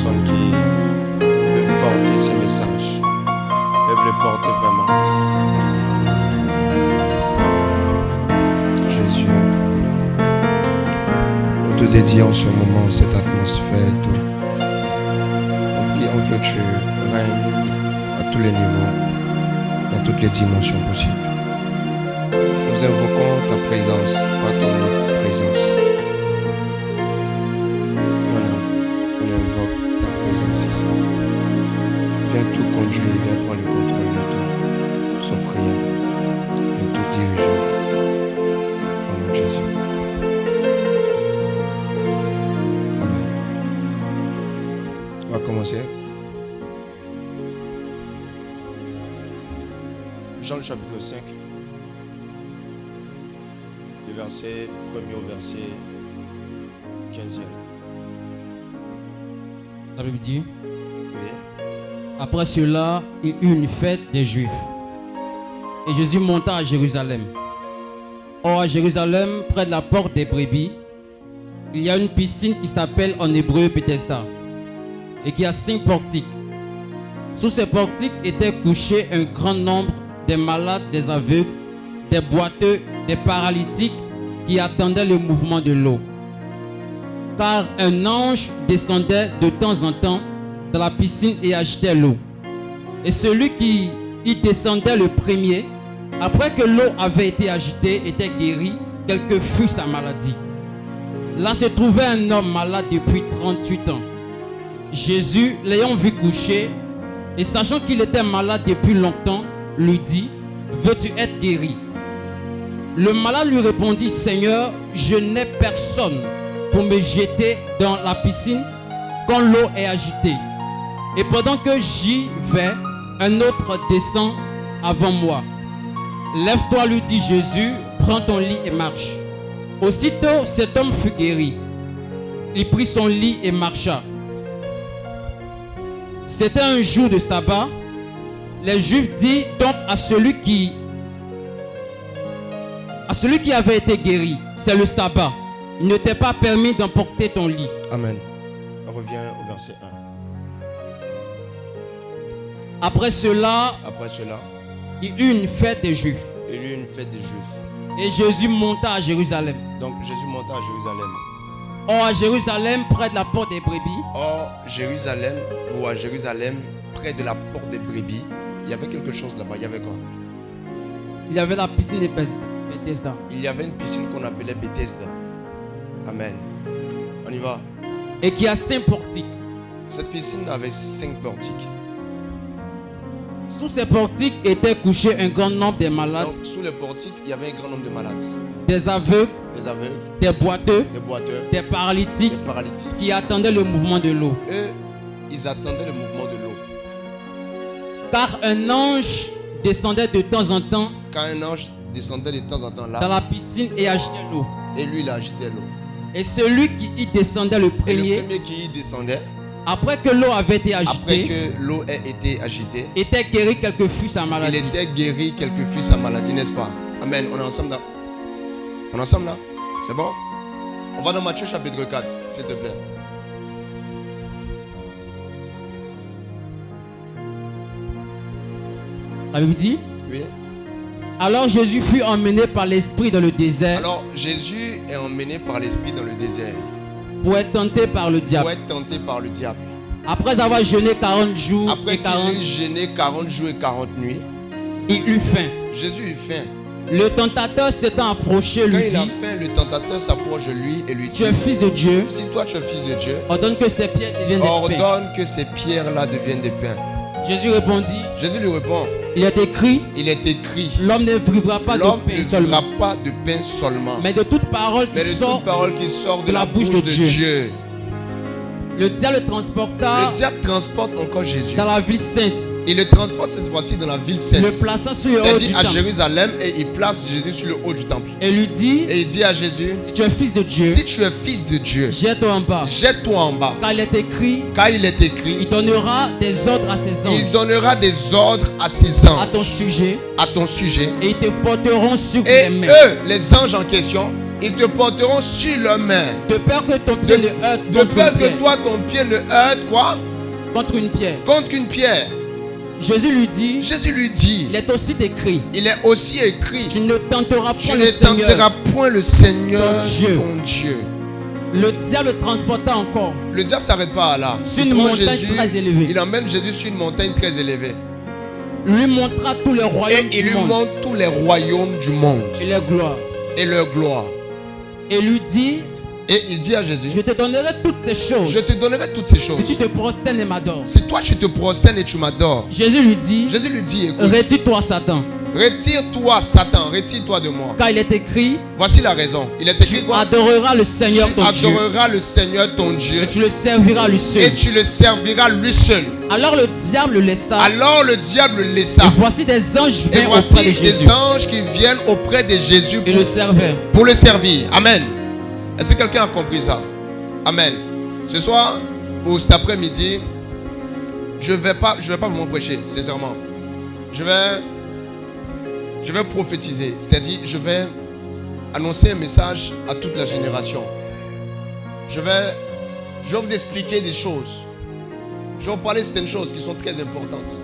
personnes qui peuvent porter ces messages, peuvent les porter vraiment. Jésus, nous te dédions ce moment, cette atmosphère, tout. Nous prions que tu règnes à tous les niveaux, dans toutes les dimensions possibles. Nous invoquons ta présence, pas ton présence. Voilà, on invoque ta présence ici. Viens tout conduire, viens prendre le contrôle de tout. Sauf rien. Viens tout diriger. Au nom de Jésus. Amen. On va commencer. Jean le chapitre 5. Du verset 1er au verset 15e. La Bible dit, Oui. après cela, il y eut une fête des Juifs. Et Jésus monta à Jérusalem. Or, à Jérusalem, près de la porte des brebis, il y a une piscine qui s'appelle en hébreu Bethesda et qui a 5 portiques. Sous ces portiques étaient couchés un grand nombre des malades, des aveugles, des boiteux, des paralytiques qui attendaient le mouvement de l'eau. Car un ange descendait de temps en temps dans la piscine et agitait l'eau. Et celui qui y descendait le premier, après que l'eau avait été agitée, était guéri, quelle que fût sa maladie. Là se trouvait un homme malade depuis 38 ans. Jésus, l'ayant vu coucher, et sachant qu'il était malade depuis longtemps, lui dit, « Veux-tu être guéri ?» Le malade lui répondit, « Seigneur, je n'ai personne pour me jeter dans la piscine quand l'eau est agitée. Et pendant que j'y vais, un autre descend avant moi. Lève-toi, lui dit Jésus, prends ton lit et marche. » Aussitôt, cet homme fut guéri. Il prit son lit et marcha. C'était un jour de sabbat. Les Juifs dirent donc à celui qui avait été guéri, c'est le sabbat. Il ne t'est pas permis d'emporter ton lit. Amen. On revient au verset 1. Après cela, il y eut une fête des Juifs. Et Jésus monta à Jérusalem. Donc Jésus monta à Jérusalem. Or, à Jérusalem, près de la porte des brebis. À Jérusalem, près de la porte des brebis, il y avait quelque chose là-bas. Il y avait quoi? Il y avait la piscine de Bethesda. Il y avait une piscine qu'on appelait Bethesda. Amen. On y va. Et qui a 5 portiques. Cette piscine avait 5 portiques. Sous ces portiques étaient couchés un grand nombre de malades. Donc, sous les portiques, il y avait un grand nombre de malades. Des aveugles, des boiteux, des paralytiques qui attendaient le mouvement de l'eau. Eux, ils attendaient le mouvement de l'eau. Car un ange descendait de temps en temps. Là, dans la piscine et agitait l'eau. Et lui, il agitait l'eau. Et celui qui y descendait le premier qui y descendait, après que l'eau avait été agitée, était guéri quelle que fût sa maladie. Il était guéri quelle que fût sa maladie, n'est-ce pas? Amen. On est ensemble là? On est ensemble là? C'est bon? On va dans Matthieu chapitre 4, s'il te plaît. La Bible dit? Oui. Alors Jésus fut emmené par l'Esprit dans le désert. Alors Jésus est emmené par l'Esprit dans le désert. Pour être tenté par le diable. Après avoir jeûné 40 jours et 40 nuits, il eut faim. Jésus eut faim. Le tentateur s'étant approché lui dit, quand il a faim, le tentateur s'approche de lui et lui dit, tu es fils de Dieu. Si toi tu es fils de Dieu, ordonne que ces pierres deviennent des pains. Ordonne que ces pierres-là deviennent des pains. Jésus répondit, Jésus lui répond, il est écrit, l'homme ne vivra pas de pain seulement, mais de toute parole qui sort de la bouche de Dieu. Le diable transporte encore Jésus dans la ville sainte. Il le transporte cette fois-ci dans la ville sainte. Le plaçant sur le haut du temple. C'est-à-dire à Jérusalem, et il place Jésus sur le haut du temple. Et lui dit, et il dit à Jésus, si tu es fils de Dieu, jette-toi en bas. Car il est écrit, il donnera des ordres à ses anges. À ton sujet. Et ils te porteront sur les mains. Et eux, les anges en question, Ils te porteront sur leurs mains. De peur que ton pied ne heurte De contre peur une que pierre. toi, ton pied ne heurte quoi? Contre une pierre. Contre une pierre. Jésus lui dit, Jésus lui dit, il est aussi écrit, il est aussi écrit, tu ne tenteras tu point ne le Seigneur. tenteras point le Seigneur, Ton Dieu. ton Dieu. Le diable transporta encore Le diable ne s'arrête pas là. sur Il une prend montagne Jésus, très élevée. il emmène Jésus sur une montagne très élevée. Lui montra tous les Et royaumes il du lui monde montre tous les royaumes du monde et leur gloire. et leur gloire. Et lui dit, Et il dit à Jésus, je te donnerai toutes ces choses je te donnerai toutes ces si tu choses. te prosternes et m'adores. Si toi tu te prosternes et tu m'adores. Jésus lui dit, Jésus lui dit, écoute, retire-toi Satan, retire-toi Satan, retire-toi de moi. car il est écrit, Voici la raison. Il est écrit tu quoi? adoreras le Seigneur Tu ton Dieu adoreras le Seigneur ton Dieu et tu le serviras lui et seul. tu le serviras lui seul. Alors le diable le laissa Alors le diable le et laissa. voici des anges Et vinrent auprès voici de des Jésus anges qui viennent auprès de Jésus et le servaient. pour le servir. Amen. Est-ce que quelqu'un a compris ça? Amen. Ce soir ou cet après-midi, je vais pas vraiment prêcher, sincèrement. Je vais prophétiser. C'est-à-dire, je vais annoncer un message à toute la génération. Je vais vous expliquer des choses. Je vais vous parler de certaines choses qui sont très importantes,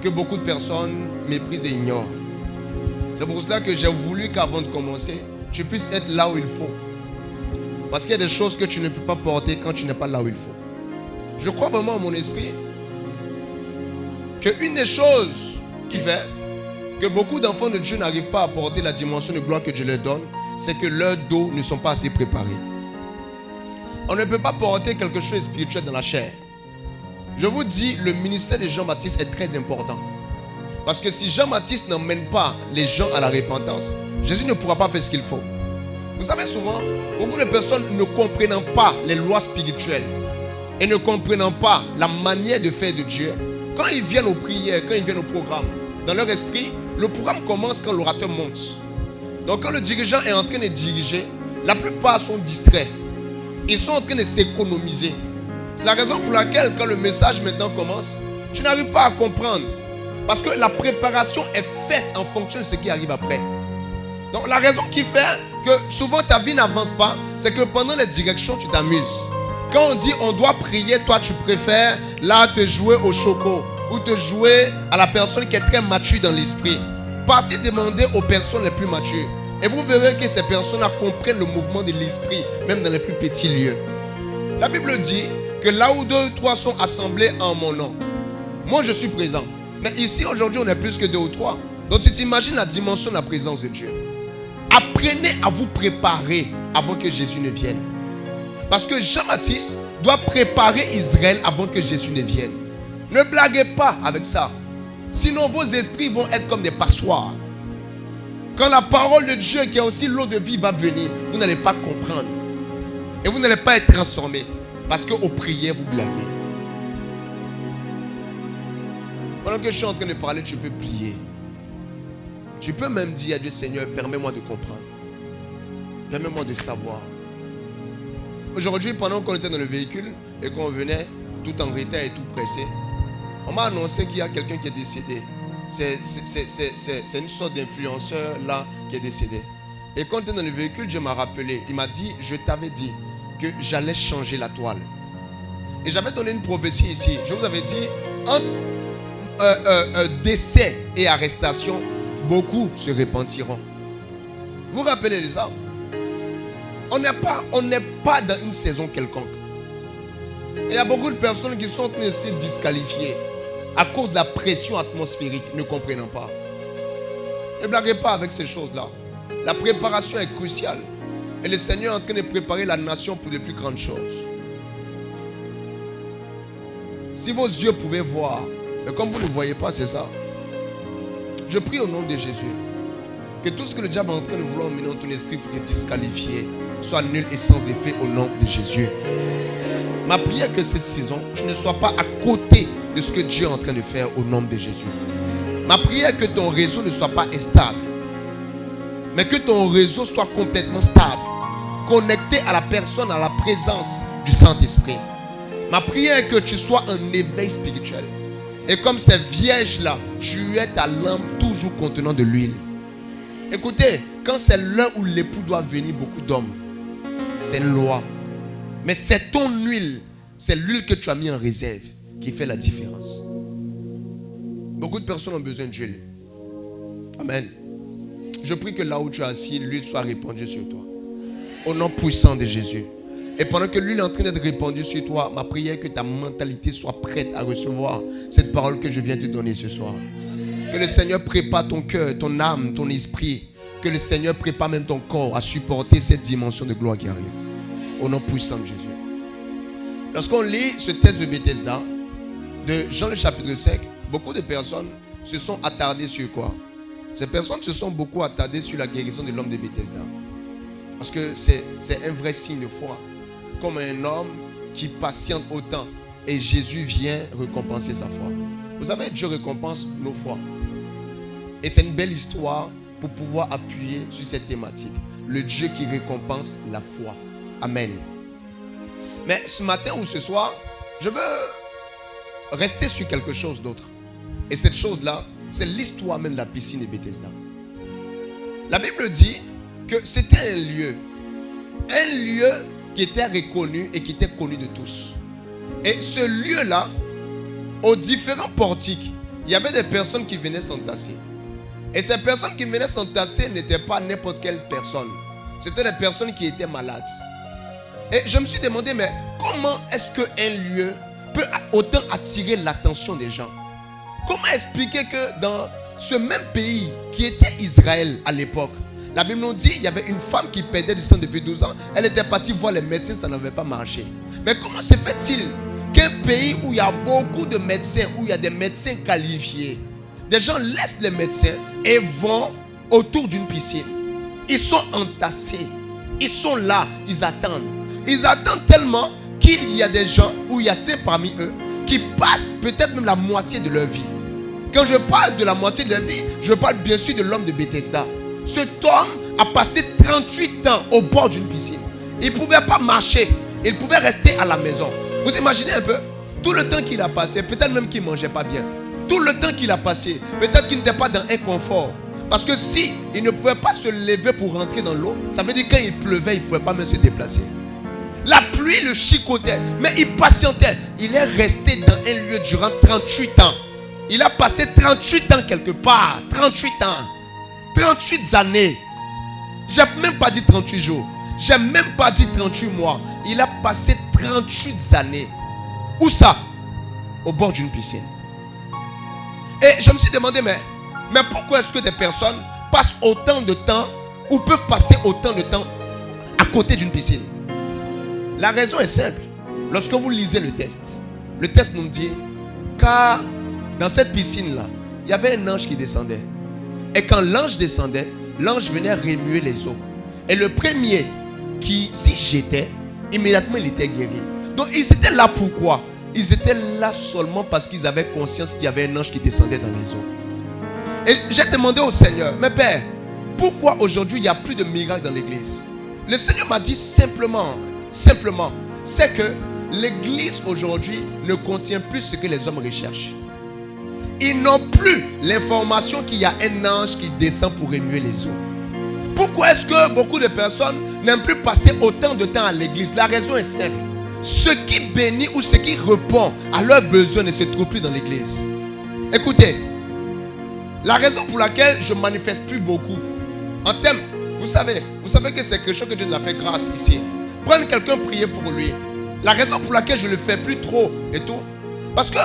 que beaucoup de personnes méprisent et ignorent. C'est pour cela que j'ai voulu qu'avant de commencer, tu puisses être là où il faut. Parce qu'il y a des choses que tu ne peux pas porter quand tu n'es pas là où il faut. Je crois vraiment en mon esprit qu'une des choses qui fait que beaucoup d'enfants de Dieu n'arrivent pas à porter la dimension de gloire que Dieu leur donne, c'est que leurs dos ne sont pas assez préparés. On ne peut pas porter quelque chose de spirituel dans la chair. Je vous dis, le ministère de Jean-Baptiste est très important. Parce que si Jean-Baptiste n'emmène pas les gens à la repentance, Jésus ne pourra pas faire ce qu'il faut. Vous savez, souvent, beaucoup de personnes ne comprenant pas les lois spirituelles et ne comprenant pas la manière de faire de Dieu, quand ils viennent aux prières, quand ils viennent au programme, dans leur esprit, le programme commence quand l'orateur monte. Donc quand le dirigeant est en train de diriger, la plupart sont distraits. Ils sont en train de s'économiser. C'est la raison pour laquelle quand le message maintenant commence, tu n'arrives pas à comprendre. Parce que la préparation est faite en fonction de ce qui arrive après. Donc la raison qui fait que souvent ta vie n'avance pas, c'est que pendant les directions, tu t'amuses. Quand on dit on doit prier, toi tu préfères là te jouer au choco ou te jouer à la personne qui est très mature dans l'esprit. Partez demander aux personnes les plus matures. Et vous verrez que ces personnes-là comprennent le mouvement de l'esprit, même dans les plus petits lieux. La Bible dit que là où 2 ou 3 sont assemblés en mon nom, moi je suis présent. Mais ici aujourd'hui on est plus que 2 ou 3. Donc tu t'imagines la dimension de la présence de Dieu. Apprenez à vous préparer avant que Jésus ne vienne. Parce que Jean-Baptiste doit préparer Israël avant que Jésus ne vienne. Ne blaguez pas avec ça. Sinon vos esprits vont être comme des passoires. Quand la parole de Dieu qui est aussi l'eau de vie va venir, vous n'allez pas comprendre. Et vous n'allez pas être transformé. Parce qu'aux prières, vous blaguez. Pendant que je suis en train de parler, tu peux prier. Tu peux même dire à Dieu, Seigneur, permets-moi de comprendre. Permets-moi de savoir. Aujourd'hui, pendant qu'on était dans le véhicule et qu'on venait tout en retard et tout pressé, on m'a annoncé qu'il y a quelqu'un qui est décédé. C'est une sorte d'influenceur là qui est décédé. Et quand on était dans le véhicule, Dieu m'a rappelé. Il m'a dit, je t'avais dit que j'allais changer la toile. Et j'avais donné une prophétie ici. Je vous avais dit, entre décès et arrestation, beaucoup se repentiront. Vous vous rappelez de ça? On n'est pas dans une saison quelconque. Il y a beaucoup de personnes qui sont en train de se disqualifier à cause de la pression atmosphérique, ne comprenant pas. Ne blaguez pas avec ces choses-là. La préparation est cruciale. Et le Seigneur est en train de préparer la nation pour de plus grandes choses. Si vos yeux pouvaient voir, mais comme vous ne voyez pas, c'est ça. Je prie au nom de Jésus que tout ce que le diable est en train de vouloir emmener dans ton esprit pour te disqualifier soit nul et sans effet au nom de Jésus. Ma prière est que cette saison, tu ne sois pas à côté de ce que Dieu est en train de faire au nom de Jésus. Ma prière est que ton réseau ne soit pas instable, mais que ton réseau soit complètement stable, connecté à la personne, à la présence du Saint-Esprit. Ma prière est que tu sois en éveil spirituel. Et comme ces vierges-là, tu es ta lampe toujours contenant de l'huile. Écoutez, quand c'est l'heure où l'époux doit venir, beaucoup d'hommes, c'est une loi. Mais c'est ton huile, c'est l'huile que tu as mis en réserve qui fait la différence. Beaucoup de personnes ont besoin d'huile. Amen. Je prie que là où tu es assis, l'huile soit répandue sur toi. Au nom puissant de Jésus. Et pendant que l'huile est en train d'être répandue sur toi, ma prière est que ta mentalité soit prête à recevoir cette parole que je viens de te donner ce soir. Que le Seigneur prépare ton cœur, ton âme, ton esprit. Que le Seigneur prépare même ton corps à supporter cette dimension de gloire qui arrive. Au nom puissant de Jésus. Lorsqu'on lit ce texte de Bethesda, de Jean le chapitre 5, beaucoup de personnes se sont attardées sur quoi? Ces personnes se sont beaucoup attardées sur la guérison de l'homme de Bethesda. Parce que c'est un vrai signe de foi. Comme un homme qui patiente autant. Et Jésus vient récompenser sa foi. Vous savez, Dieu récompense nos foi. Et c'est une belle histoire pour pouvoir appuyer sur cette thématique. Le Dieu qui récompense la foi. Amen. Mais ce matin ou ce soir, je veux rester sur quelque chose d'autre. Et cette chose-là, c'est l'histoire même de la piscine de Bethesda. La Bible dit que c'était un lieu qui était reconnu et qui était connu de tous. Et ce lieu-là, aux différents portiques, il y avait des personnes qui venaient s'entasser. Et ces personnes qui venaient s'entasser n'étaient pas n'importe quelle personne. C'était des personnes qui étaient malades. Et je me suis demandé, mais comment est-ce qu'un lieu peut autant attirer l'attention des gens? Comment expliquer que dans ce même pays qui était Israël à l'époque, la Bible nous dit qu'il y avait une femme qui perdait du sang depuis 12 ans. Elle était partie voir les médecins, ça n'avait pas marché. Mais comment se fait-il qu'un pays où il y a beaucoup de médecins, où il y a des médecins qualifiés, des gens laissent les médecins et vont autour d'une piscine? Ils sont entassés. Ils sont là, ils attendent. Ils attendent tellement qu'il y a des gens, où il y a certains parmi eux, qui passent peut-être même la moitié de leur vie. Quand je parle de la moitié de leur vie, je parle bien sûr de l'homme de Bethesda. Cet homme a passé 38 ans au bord d'une piscine. Il ne pouvait pas marcher. Il pouvait rester à la maison. Vous imaginez un peu? Tout le temps qu'il a passé, peut-être même qu'il ne mangeait pas bien. Tout le temps qu'il a passé, peut-être qu'il n'était pas dans un confort. Parce que si il ne pouvait pas se lever pour rentrer dans l'eau, ça veut dire que quand il pleuvait, il ne pouvait pas même se déplacer. La pluie le chicotait, mais il patientait. Il est resté dans un lieu durant 38 ans. Il a passé 38 ans quelque part. 38 ans. 38 années. Je n'ai même pas dit 38 jours. Je n'ai même pas dit 38 mois. Il a passé 38 années. Où ça? Au bord d'une piscine. Et je me suis demandé, mais pourquoi est-ce que des personnes passent autant de temps ou peuvent passer autant de temps à côté d'une piscine? La raison est simple. Lorsque vous lisez le texte nous dit, car dans cette piscine-là, il y avait un ange qui descendait. Et quand l'ange descendait, l'ange venait remuer les eaux. Et le premier qui s'y jetait, immédiatement il était guéri. Donc ils étaient là pourquoi? Ils étaient là seulement parce qu'ils avaient conscience qu'il y avait un ange qui descendait dans les eaux. Et j'ai demandé au Seigneur, mais Père, pourquoi aujourd'hui il n'y a plus de miracles dans l'église? Le Seigneur m'a dit simplement, c'est que l'église aujourd'hui ne contient plus ce que les hommes recherchent. Ils n'ont plus l'information qu'il y a un ange qui descend pour remuer les eaux. Pourquoi est-ce que beaucoup de personnes n'aiment plus passer autant de temps à l'église? La raison est simple. Ce qui bénit ou ce qui répond à leurs besoins ne se trouve plus dans l'église. Écoutez, la raison pour laquelle je ne manifeste plus beaucoup en termes, vous savez que c'est quelque chose que Dieu nous a fait grâce ici. Prendre quelqu'un, prier pour lui. La raison pour laquelle je ne le fais plus trop et tout, parce que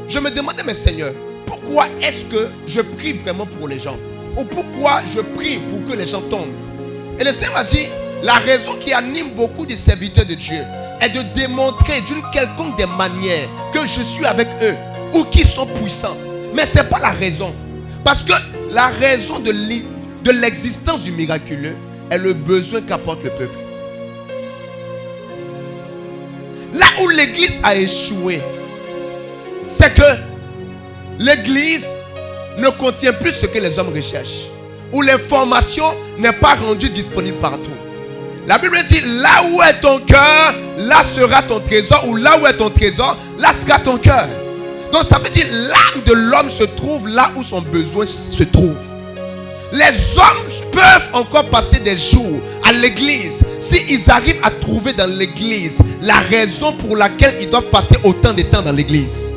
je me demandais, mais Seigneur, pourquoi est-ce que je prie vraiment pour les gens? Ou pourquoi je prie pour que les gens tombent? Et le Seigneur m'a dit, la raison qui anime beaucoup des serviteurs de Dieu est de démontrer d'une quelconque des manières que je suis avec eux ou qu'ils sont puissants. Mais ce n'est pas la raison. Parce que la raison de l'existence du miraculeux est le besoin qu'apporte le peuple. Là où l'église a échoué, c'est que l'église ne contient plus ce que les hommes recherchent. Où l'information n'est pas rendue disponible partout. La Bible dit, là où est ton cœur, là sera ton trésor. Ou là où est ton trésor, là sera ton cœur. Donc ça veut dire l'âme de l'homme se trouve là où son besoin se trouve. Les hommes peuvent encore passer des jours à l'église s'ils arrivent à trouver dans l'église la raison pour laquelle ils doivent passer autant de temps dans l'église.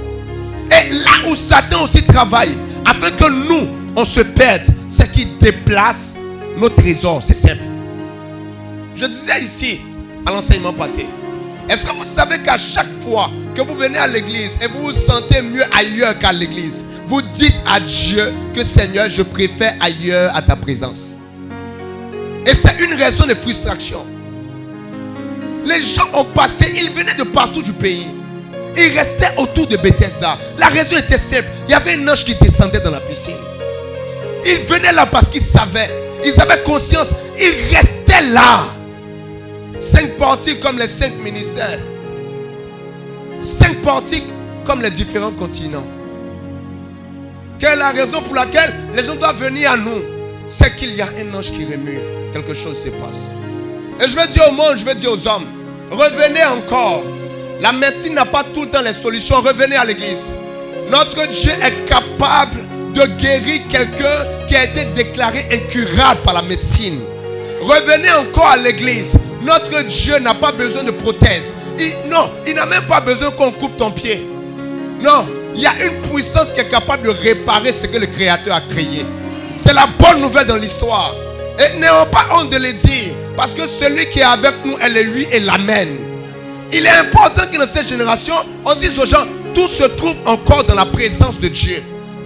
Et là où Satan aussi travaille, afin que nous, on se perde, c'est qu'il déplace nos trésors. C'est simple. Je disais ici, à l'enseignement passé, est-ce que vous savez qu'à chaque fois que vous venez à l'église et vous vous sentez mieux ailleurs qu'à l'église, vous dites à Dieu que Seigneur, je préfère ailleurs à ta présence. Et c'est une raison de frustration. Les gens ont passé, ils venaient de partout du pays. Ils restaient autour de Bethesda. La raison était simple. Il y avait un ange qui descendait dans la piscine. Ils venaient là parce qu'ils savaient. Ils avaient conscience. Ils restaient là. 5 portiques comme les 5 ministères. 5 portiques comme les différents continents. Quelle est la raison pour laquelle les gens doivent venir à nous? C'est qu'il y a un ange qui remue. Quelque chose se passe. Et je vais dire au monde, je vais dire aux hommes, revenez encore. La médecine n'a pas tout le temps les solutions. Revenez à l'église. Notre Dieu est capable de guérir quelqu'un qui a été déclaré incurable par la médecine. Revenez encore à l'église. Notre Dieu n'a pas besoin de prothèse. Il n'a même pas besoin qu'on coupe ton pied. Non, il y a une puissance qui est capable de réparer ce que le Créateur a créé. C'est la bonne nouvelle dans l'histoire. Et n'ayons pas honte de le dire. Parce que celui qui est avec nous est le lui et l'amen. Il est important que dans cette génération, on dise aux gens, tout se trouve encore dans la présence de Dieu.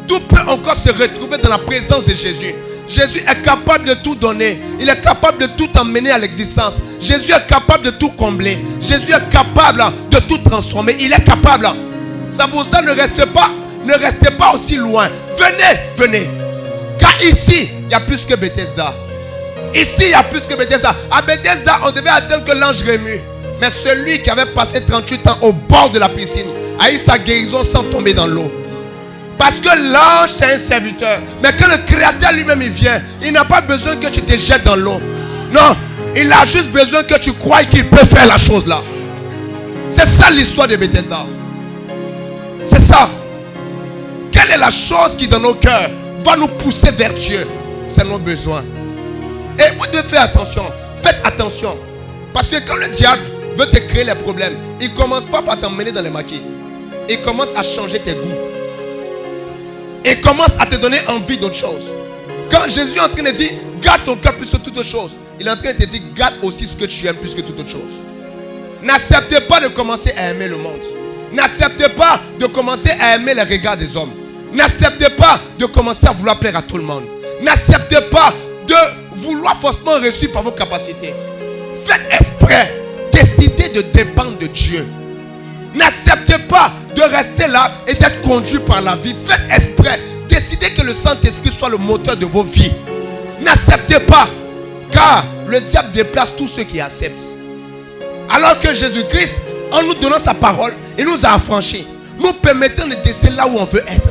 Tout peut encore se retrouver dans la présence de Jésus. Jésus est capable de tout donner. Il est capable de tout emmener à l'existence. Jésus est capable de tout combler. Jésus est capable de tout transformer. Il est capable. Ça pour ça, ne restez pas aussi loin. Venez. Car ici, il y a plus que Bethesda. Ici, il y a plus que Bethesda. À Bethesda, on devait attendre que l'ange remue. Mais celui qui avait passé 38 ans au bord de la piscine a eu sa guérison sans tomber dans l'eau. Parce que l'ange, c'est un serviteur. Mais quand le Créateur lui-même il vient, il n'a pas besoin que tu te jettes dans l'eau. Non, il a juste besoin que tu croies qu'il peut faire la chose là. C'est ça l'histoire de Bethesda. C'est ça. Quelle est la chose qui dans nos cœurs va nous pousser vers Dieu? C'est nos besoins. Et vous devez faire attention. Faites attention. Parce que quand le diable veut te créer les problèmes, il ne commence pas par t'emmener dans les maquis. Il commence à changer tes goûts. Il commence à te donner envie d'autre chose. Quand Jésus est en train de dire, garde ton cœur plus que toute autre chose, il est en train de te dire, garde aussi ce que tu aimes plus que toute autre chose. N'acceptez pas de commencer à aimer le monde. N'acceptez pas de commencer à aimer les regards des hommes. N'acceptez pas de commencer à vouloir plaire à tout le monde. N'acceptez pas de vouloir forcément réussir par vos capacités. Faites exprès. Décidez de dépendre de Dieu. N'acceptez pas de rester là et d'être conduit par la vie. Faites exprès. Décidez que le Saint-Esprit soit le moteur de vos vies. N'acceptez pas. Car le diable déplace tous ceux qui acceptent. Alors que Jésus-Christ, en nous donnant sa parole, il nous a affranchis. Nous permettant de décider là où on veut être.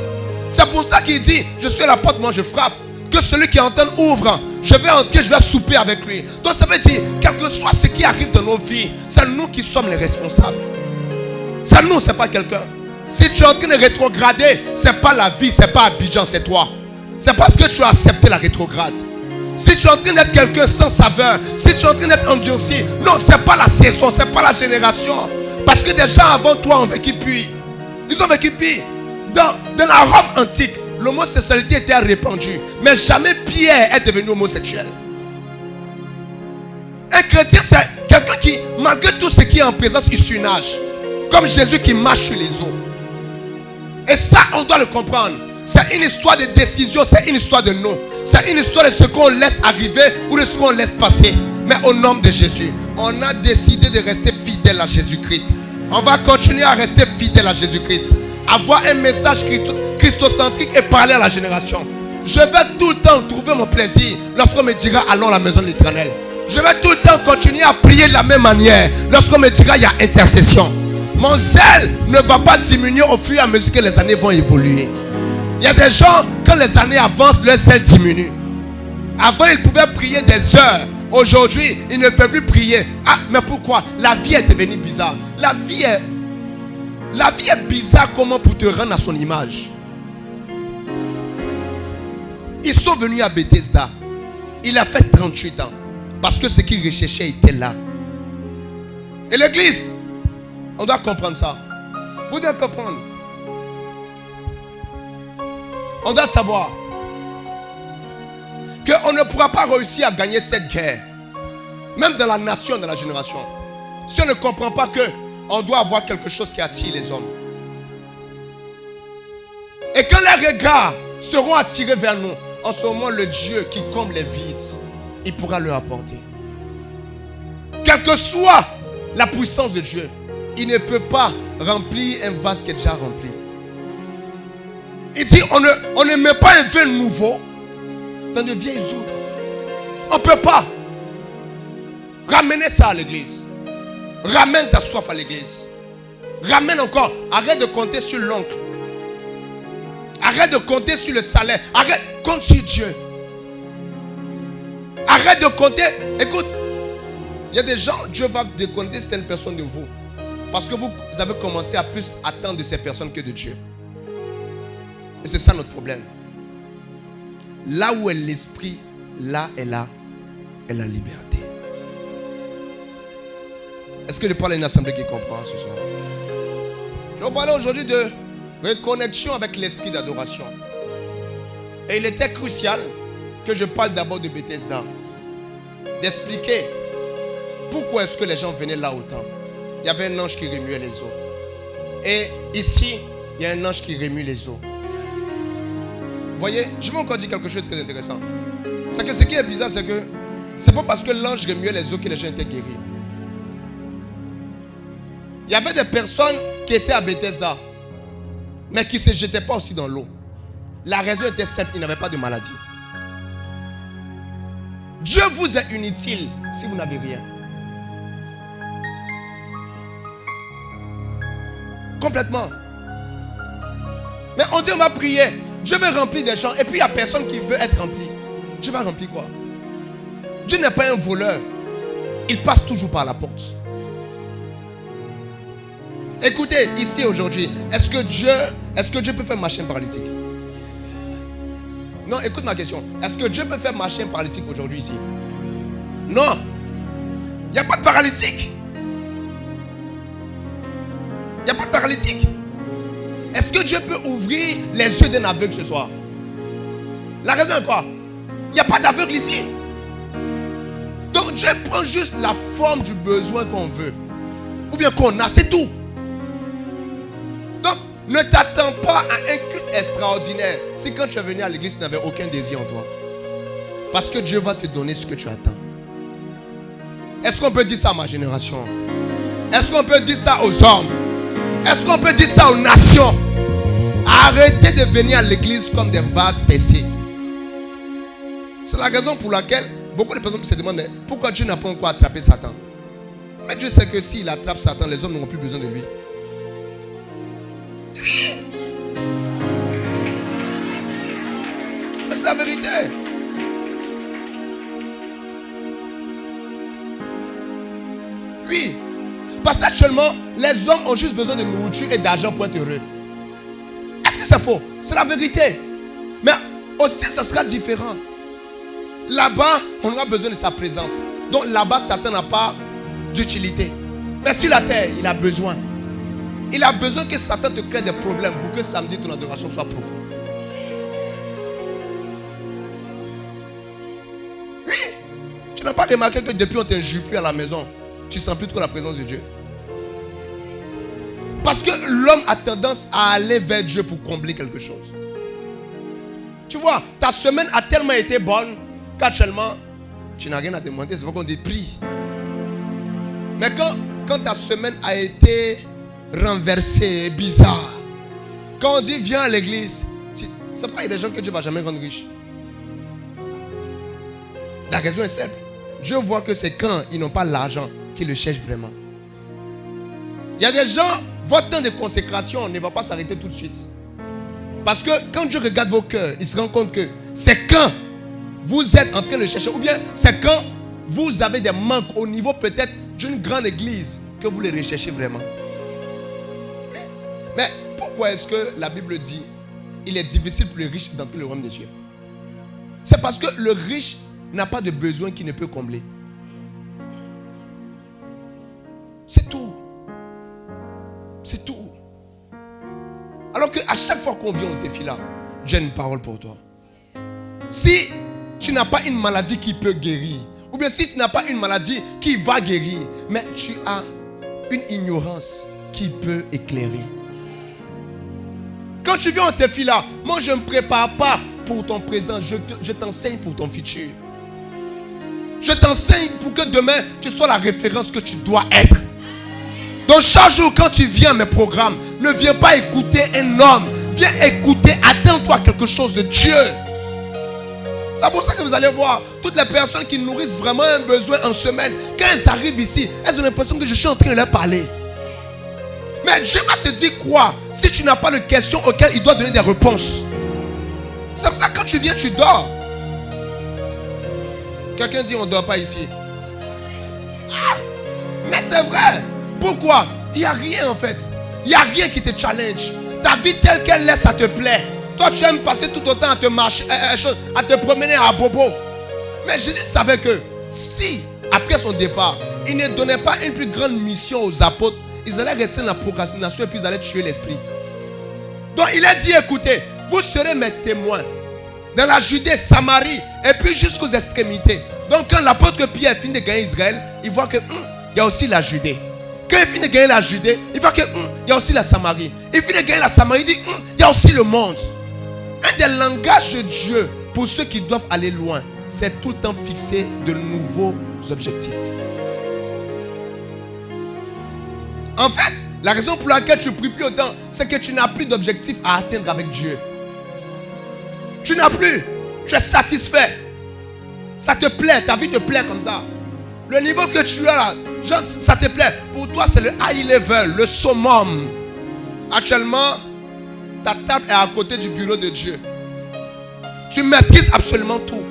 C'est pour ça qu'il dit, je suis à la porte, moi je frappe. Que celui qui entend ouvre. Je vais entrer, je vais souper avec lui. Donc ça veut dire, quel que soit ce qui arrive dans nos vies, c'est nous qui sommes les responsables. C'est nous, c'est pas quelqu'un. Si tu es en train de rétrograder, c'est pas la vie, c'est pas Abidjan, c'est toi. C'est parce que tu as accepté la rétrograde. Si tu es en train d'être quelqu'un sans saveur, si tu es en train d'être endurci, non, c'est pas la saison, c'est pas la génération. Parce que des gens avant toi ont vécu pire. Ils ont vécu pire. Dans la Rome antique, l'homosexualité était répandue. Mais jamais Pierre est devenu homosexuel. Un chrétien, c'est quelqu'un qui, malgré tout ce qui est en présence, il s'unage. Comme Jésus qui marche sur les eaux. Et ça, on doit le comprendre. C'est une histoire de décision, c'est une histoire de non. C'est une histoire de ce qu'on laisse arriver ou de ce qu'on laisse passer. Mais au nom de Jésus, on a décidé de rester fidèle à Jésus-Christ. On va continuer à rester fidèle à Jésus-Christ. Avoir un message christocentrique et parler à la génération. Je vais tout le temps trouver mon plaisir lorsqu'on me dira allons à la maison de l'Éternel. Je vais tout le temps continuer à prier de la même manière lorsqu'on me dira il y a intercession. Mon zèle ne va pas diminuer au fur et à mesure que les années vont évoluer. Il y a des gens, quand les années avancent, leur zèle diminue. Avant, ils pouvaient prier des heures. Aujourd'hui, ils ne peuvent plus prier. Ah, mais pourquoi? La vie est devenue bizarre. La vie est bizarre comment pour te rendre à son image. Ils sont venus à Bethesda. Il a fait 38 ans. Parce que ce qu'il recherchait était là. Et l'église, on doit comprendre ça. Vous devez comprendre. On doit savoir qu'on ne pourra pas réussir à gagner cette guerre. Même dans la nation, dans la génération. Si on ne comprend pas qu'on doit avoir quelque chose qui attire les hommes. Et quand les regards seront attirés vers nous, en ce moment, le Dieu qui comble les vides, il pourra leur apporter. Quelle que soit la puissance de Dieu, il ne peut pas remplir un vase qui est déjà rempli. Il dit, on ne met pas un vin nouveau dans de vieilles outres. On ne peut pas. Ramenez ça à l'église. Ramène ta soif à l'église. Ramène encore. Arrête de compter sur l'oncle. Arrête de compter sur le salaire. Arrête. Compte sur Dieu. Arrête de compter. Écoute. Il y a des gens, Dieu va décompter certaines personnes de vous. Parce que vous avez commencé à plus attendre de ces personnes que de Dieu. Et c'est ça notre problème. Là où est l'esprit, là est la liberté. Est-ce que je parle à une assemblée qui comprend ce soir? Je vais parler aujourd'hui de reconnexion avec l'esprit d'adoration. Et il était crucial que je parle d'abord de Bethesda. D'expliquer pourquoi est-ce que les gens venaient là autant. Il y avait un ange qui remuait les eaux. Et ici, il y a un ange qui remue les eaux. Vous voyez, je vais encore dire quelque chose de très intéressant. C'est que ce qui est bizarre, c'est que c'est pas parce que l'ange remuait les eaux que les gens étaient guéris. Il y avait des personnes qui étaient à Bethesda, mais qui ne se jetaient pas aussi dans l'eau. La raison était simple, ils n'avaient pas de maladie. Dieu vous est inutile si vous n'avez rien. Complètement. Mais on dit on va prier. Dieu veut remplir des gens. Et puis il n'y a personne qui veut être rempli. Dieu va remplir quoi? Dieu n'est pas un voleur. Il passe toujours par la porte. Écoutez, ici aujourd'hui, est-ce que Dieu peut faire marcher un paralytique? Non, écoute ma question. Est-ce que Dieu peut faire marcher un paralytique aujourd'hui ici? Non. Il n'y a pas de paralytique. Il n'y a pas de paralytique. Est-ce que Dieu peut ouvrir les yeux d'un aveugle ce soir? La raison est quoi? Il n'y a pas d'aveugle ici. Donc Dieu prend juste la forme du besoin qu'on veut. Ou bien qu'on a, c'est tout. Donc ne t'attends pas à un culte extraordinaire si quand tu es venu à l'église tu n'avais aucun désir en toi. Parce que Dieu va te donner ce que tu attends. Est-ce qu'on peut dire ça à ma génération? Est-ce qu'on peut dire ça aux hommes? Est-ce qu'on peut dire ça aux nations? Arrêtez de venir à l'église comme des vases percés. C'est la raison pour laquelle beaucoup de personnes se demandent pourquoi Dieu n'a pas encore attrapé Satan. Mais Dieu sait que s'il attrape Satan, les hommes n'auront plus besoin de lui. C'est la vérité. Oui. Parce qu'actuellement, les hommes ont juste besoin de nourriture et d'argent pour être heureux. Est-ce que c'est faux? C'est la vérité. Mais aussi, ça sera différent. Là-bas, on aura besoin de sa présence. Donc là-bas, Satan n'a pas d'utilité. Mais sur la terre, il a besoin. Il a besoin que Satan te crée des problèmes pour que samedi, ton adoration soit profonde. Oui. Tu n'as pas remarqué que depuis on t'injure plus à la maison, tu ne sens plus trop la présence de Dieu? Parce que l'homme a tendance à aller vers Dieu pour combler quelque chose. Tu vois, ta semaine a tellement été bonne qu'actuellement, tu n'as rien à demander. C'est pourquoi on dit prie. Mais quand ta semaine a été renversée, bizarre, quand on dit viens à l'église, c'est pas qu'il y a des gens que Dieu ne va jamais rendre riches. La raison est simple. Dieu voit que c'est quand ils n'ont pas l'argent qu'ils le cherchent vraiment. Il y a des gens, votre temps de consécration ne va pas s'arrêter tout de suite. Parce que quand Dieu regarde vos cœurs, il se rend compte que c'est quand vous êtes en train de chercher, ou bien c'est quand vous avez des manques au niveau peut-être d'une grande église que vous les recherchez vraiment. Mais pourquoi est-ce que la Bible dit il est difficile pour les riches d'entrer le royaume des cieux? C'est parce que le riche n'a pas de besoin qu'il ne peut combler. C'est tout. C'est tout. Alors qu'à chaque fois qu'on vient au défi là, Dieu a une parole pour toi. Si tu n'as pas une maladie qui peut guérir, ou bien si tu n'as pas une maladie qui va guérir, mais tu as une ignorance qui peut éclairer. Quand tu viens au défi là, moi je ne me prépare pas pour ton présent, je t'enseigne pour ton futur. Je t'enseigne pour que demain tu sois la référence que tu dois être. Donc chaque jour quand tu viens à mes programmes, ne viens pas écouter un homme, viens écouter, attends-toi quelque chose de Dieu. C'est pour ça que vous allez voir, toutes les personnes qui nourrissent vraiment un besoin en semaine, quand elles arrivent ici, elles ont l'impression que je suis en train de leur parler. Mais Dieu va te dire quoi si tu n'as pas de questions auxquelles il doit donner des réponses. C'est pour ça que quand tu viens, tu dors. Quelqu'un dit on ne dort pas ici. Ah, mais c'est vrai. Pourquoi? Il n'y a rien en fait. Il n'y a rien qui te challenge. Ta vie telle qu'elle est, ça te plaît. Toi, tu aimes passer tout autant à te marcher, à te promener à bobo. Mais Jésus savait que si, après son départ, il ne donnait pas une plus grande mission aux apôtres, ils allaient rester dans la procrastination et puis ils allaient tuer l'esprit. Donc il a dit, écoutez, vous serez mes témoins dans la Judée, Samarie et puis jusqu'aux extrémités. Donc quand l'apôtre Pierre finit de gagner Israël, il voit que il y a aussi la Judée. Quand il finit de gagner la Judée, il voit que il y a aussi la Samarie. Il finit de gagner la Samarie, il dit il y a aussi le monde. Un des langages de Dieu pour ceux qui doivent aller loin, c'est tout le temps fixer de nouveaux objectifs. En fait, la raison pour laquelle tu ne pries plus autant, c'est que tu n'as plus d'objectifs à atteindre avec Dieu. Tu n'as plus. Tu es satisfait. Ça te plaît, ta vie te plaît comme ça. Le niveau que tu as là, genre, ça te plaît. Pour toi, c'est le high level, le summum. Actuellement, ta table est à côté du bureau de Dieu. Tu maîtrises absolument tout.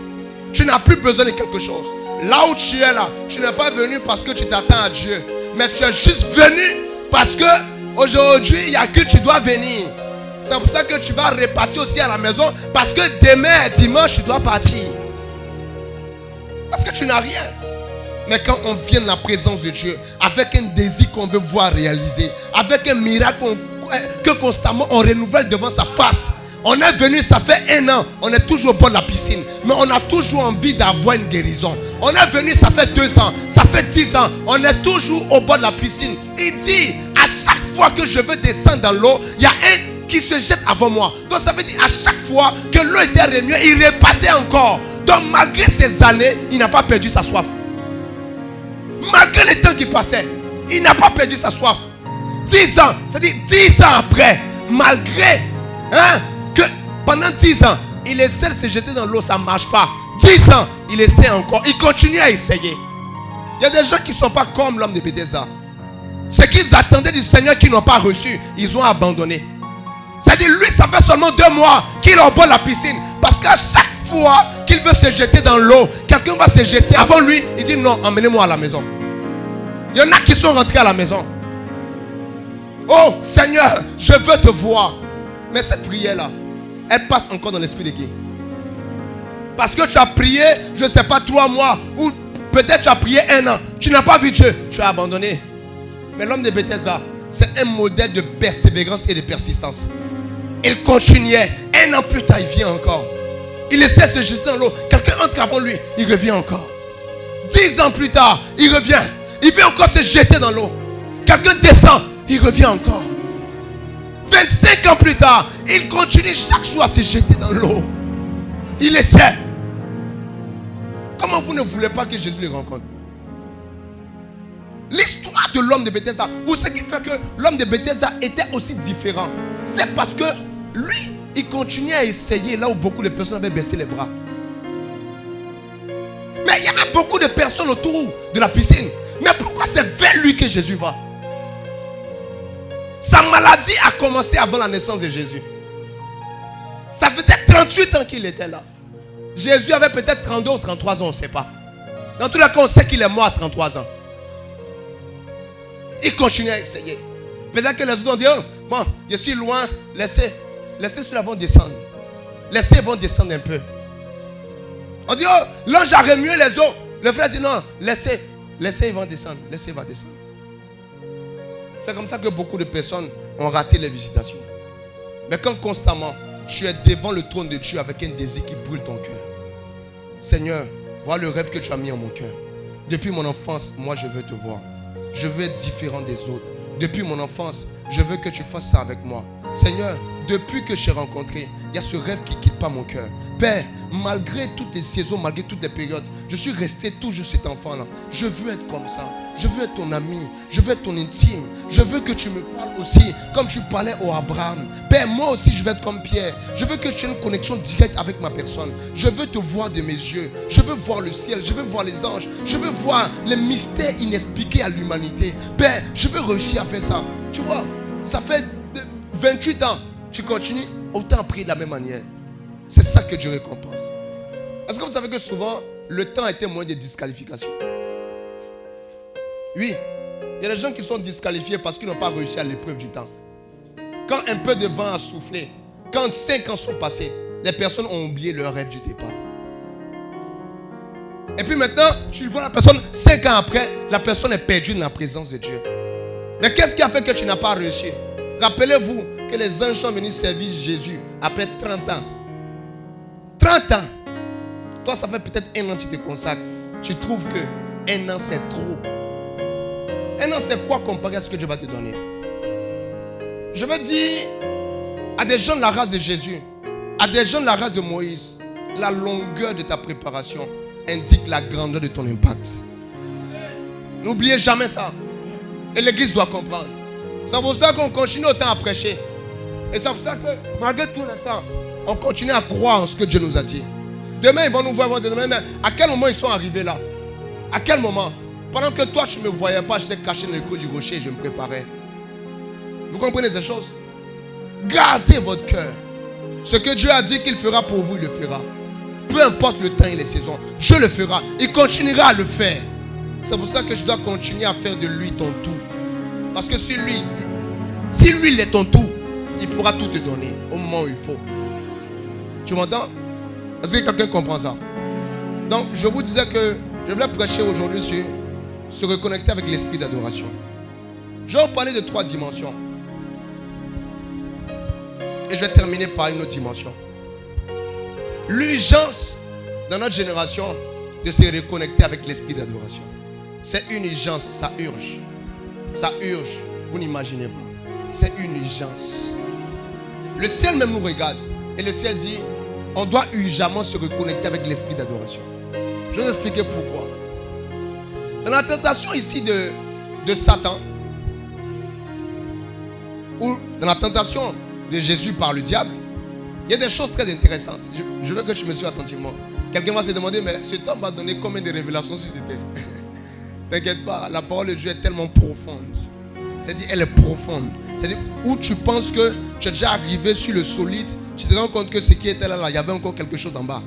Tu n'as plus besoin de quelque chose. Là où tu es là, tu n'es pas venu parce que tu t'attends à Dieu. Mais tu es juste venu parce que aujourd'hui, il n'y a que tu dois venir. C'est pour ça que tu vas repartir aussi à la maison. Parce que demain, dimanche, tu dois partir. Parce que tu n'as rien. Mais quand on vient dans la présence de Dieu, avec un désir qu'on veut voir réaliser, avec un miracle que constamment on renouvelle devant sa face. On est venu, ça fait 1 an, on est toujours au bord de la piscine. Mais on a toujours envie d'avoir une guérison. On est venu, ça fait 2 ans, ça fait 10 ans, on est toujours au bord de la piscine. Il dit, à chaque fois que je veux descendre dans l'eau, il y a un qui se jette avant moi. Donc ça veut dire, à chaque fois que l'eau était remuée, il repartait encore. Donc malgré ces années, il n'a pas perdu sa soif. Malgré le temps qui passait, il n'a pas perdu sa soif. 10 ans, c'est-à-dire 10 ans après, malgré que pendant 10 ans, il essaie de se jeter dans l'eau, ça ne marche pas. 10 ans, il essaie encore, il continue à essayer. Il y a des gens qui ne sont pas comme l'homme de Bethesda. Ce qu'ils attendaient du Seigneur qu'ils n'ont pas reçu, ils ont abandonné. C'est-à-dire, lui, ça fait seulement 2 mois qu'il est au bord de la piscine. Parce qu'à chaque fois qu'il veut se jeter dans l'eau, quelqu'un va se jeter avant lui. Il dit non, emmenez-moi à la maison. Il y en a qui sont rentrés à la maison. Oh Seigneur, je veux te voir. Mais cette prière-là, elle passe encore dans l'esprit de qui? Parce que tu as prié, je ne sais pas, 3 mois, ou peut-être tu as prié 1 an. Tu n'as pas vu Dieu, tu as abandonné. Mais l'homme de Bethesda, c'est un modèle de persévérance et de persistance. Il continuait. 1 an plus tard, il vient encore. Il essaie de se jeter dans l'eau. Quelqu'un entre avant lui, il revient encore. 10 ans plus tard, il revient. Il veut encore se jeter dans l'eau. Quelqu'un descend, il revient encore. 25 ans plus tard, il continue chaque jour à se jeter dans l'eau. Il essaie. Comment vous ne voulez pas que Jésus le rencontre? L'histoire de l'homme de Bethesda, ou ce qui fait que l'homme de Bethesda était aussi différent, c'était parce que lui, il continuait à essayer là où beaucoup de personnes avaient baissé les bras. Mais il y avait beaucoup de personnes autour de la piscine. Mais pourquoi c'est vers lui que Jésus va? Sa maladie a commencé avant la naissance de Jésus. Ça faisait 38 ans qu'il était là. Jésus avait peut-être 32 ou 33 ans, on ne sait pas. Dans tous les cas, on sait qu'il est mort à 33 ans. Il continue à essayer. Peut-être que les autres ont dit, oh, bon, je suis loin, laissez ceux-là vont descendre. Laissez, ils vont descendre un peu. On dit, oh, l'ange a remué les eaux. Le frère dit, non, laissez, ils vont descendre. Laissez, il va descendre. C'est comme ça que beaucoup de personnes ont raté les visitations. Mais quand constamment, tu es devant le trône de Dieu avec un désir qui brûle ton cœur. Seigneur, vois le rêve que tu as mis en mon cœur. Depuis mon enfance, moi je veux te voir. Je veux être différent des autres. Depuis mon enfance, je veux que tu fasses ça avec moi. Seigneur, depuis que je t'ai rencontré, il y a ce rêve qui ne quitte pas mon cœur. Père, malgré toutes les saisons, malgré toutes les périodes, je suis resté toujours cet enfant-là. Je veux être comme ça. Je veux être ton ami. Je veux être ton intime. Je veux que tu me parles aussi comme tu parlais au Abraham. Père, moi aussi je veux être comme Pierre. Je veux que tu aies une connexion directe avec ma personne. Je veux te voir de mes yeux. Je veux voir le ciel. Je veux voir les anges. Je veux voir les mystères inexpliqués à l'humanité. Père, je veux réussir à faire ça. Tu vois, ça fait 28 ans. Tu continues autant à prier de la même manière. C'est ça que Dieu récompense. Est-ce que vous savez que souvent, le temps était moyen de disqualification? Oui, il y a des gens qui sont disqualifiés parce qu'ils n'ont pas réussi à l'épreuve du temps. Quand un peu de vent a soufflé, quand 5 ans sont passés, les personnes ont oublié leur rêve du départ. Et puis maintenant, tu vois la personne, 5 ans après, la personne est perdue dans la présence de Dieu. Mais qu'est-ce qui a fait que tu n'as pas réussi? Rappelez-vous que les anges sont venus servir Jésus après 30 ans. 30 ans. Toi, ça fait peut-être 1 an que tu te consacres. Tu trouves que 1 an, c'est trop. 1 an, c'est quoi comparé à ce que Dieu va te donner? Je veux dire à des gens de la race de Jésus, à des gens de la race de Moïse, la longueur de ta préparation indique la grandeur de ton impact. N'oubliez jamais ça. Et l'église doit comprendre. C'est pour ça qu'on continue autant à prêcher. Et c'est pour ça que malgré tout le temps, on continue à croire en ce que Dieu nous a dit. Demain, ils vont nous voir, ils vont dire, mais à quel moment ils sont arrivés là? À quel moment? Pendant que toi, tu ne me voyais pas, j'étais caché dans le creux du rocher et je me préparais. Vous comprenez ces choses? Gardez votre cœur. Ce que Dieu a dit qu'il fera pour vous, il le fera. Peu importe le temps et les saisons, Dieu le fera. Il continuera à le faire. C'est pour ça que je dois continuer à faire de lui ton tout. Parce que si lui il est ton tout, il pourra tout te donner au moment où il faut. Tu m'entends? Est-ce que quelqu'un comprend ça? Donc, je vous disais que je voulais prêcher aujourd'hui sur se reconnecter avec l'esprit d'adoration. Je vais vous parler de 3 dimensions. Et je vais terminer par une autre dimension. L'urgence dans notre génération de se reconnecter avec l'esprit d'adoration. C'est une urgence, ça urge. Ça urge, vous n'imaginez pas. C'est une urgence. Le ciel même nous regarde. Et le ciel dit, on doit urgemment se reconnecter avec l'esprit d'adoration. Je vais vous expliquer pourquoi. Dans la tentation ici de Satan, ou dans la tentation de Jésus par le diable, il y a des choses très intéressantes. Je veux que tu me suives attentivement. Quelqu'un va se demander, mais cet homme va donner combien de révélations sur ce test? T'inquiète pas, la parole de Dieu est tellement profonde. C'est-à-dire, elle est profonde. C'est-à-dire, où tu penses que tu es déjà arrivé sur le solide, tu te rends compte que ce qui était là, il y avait encore quelque chose en bas.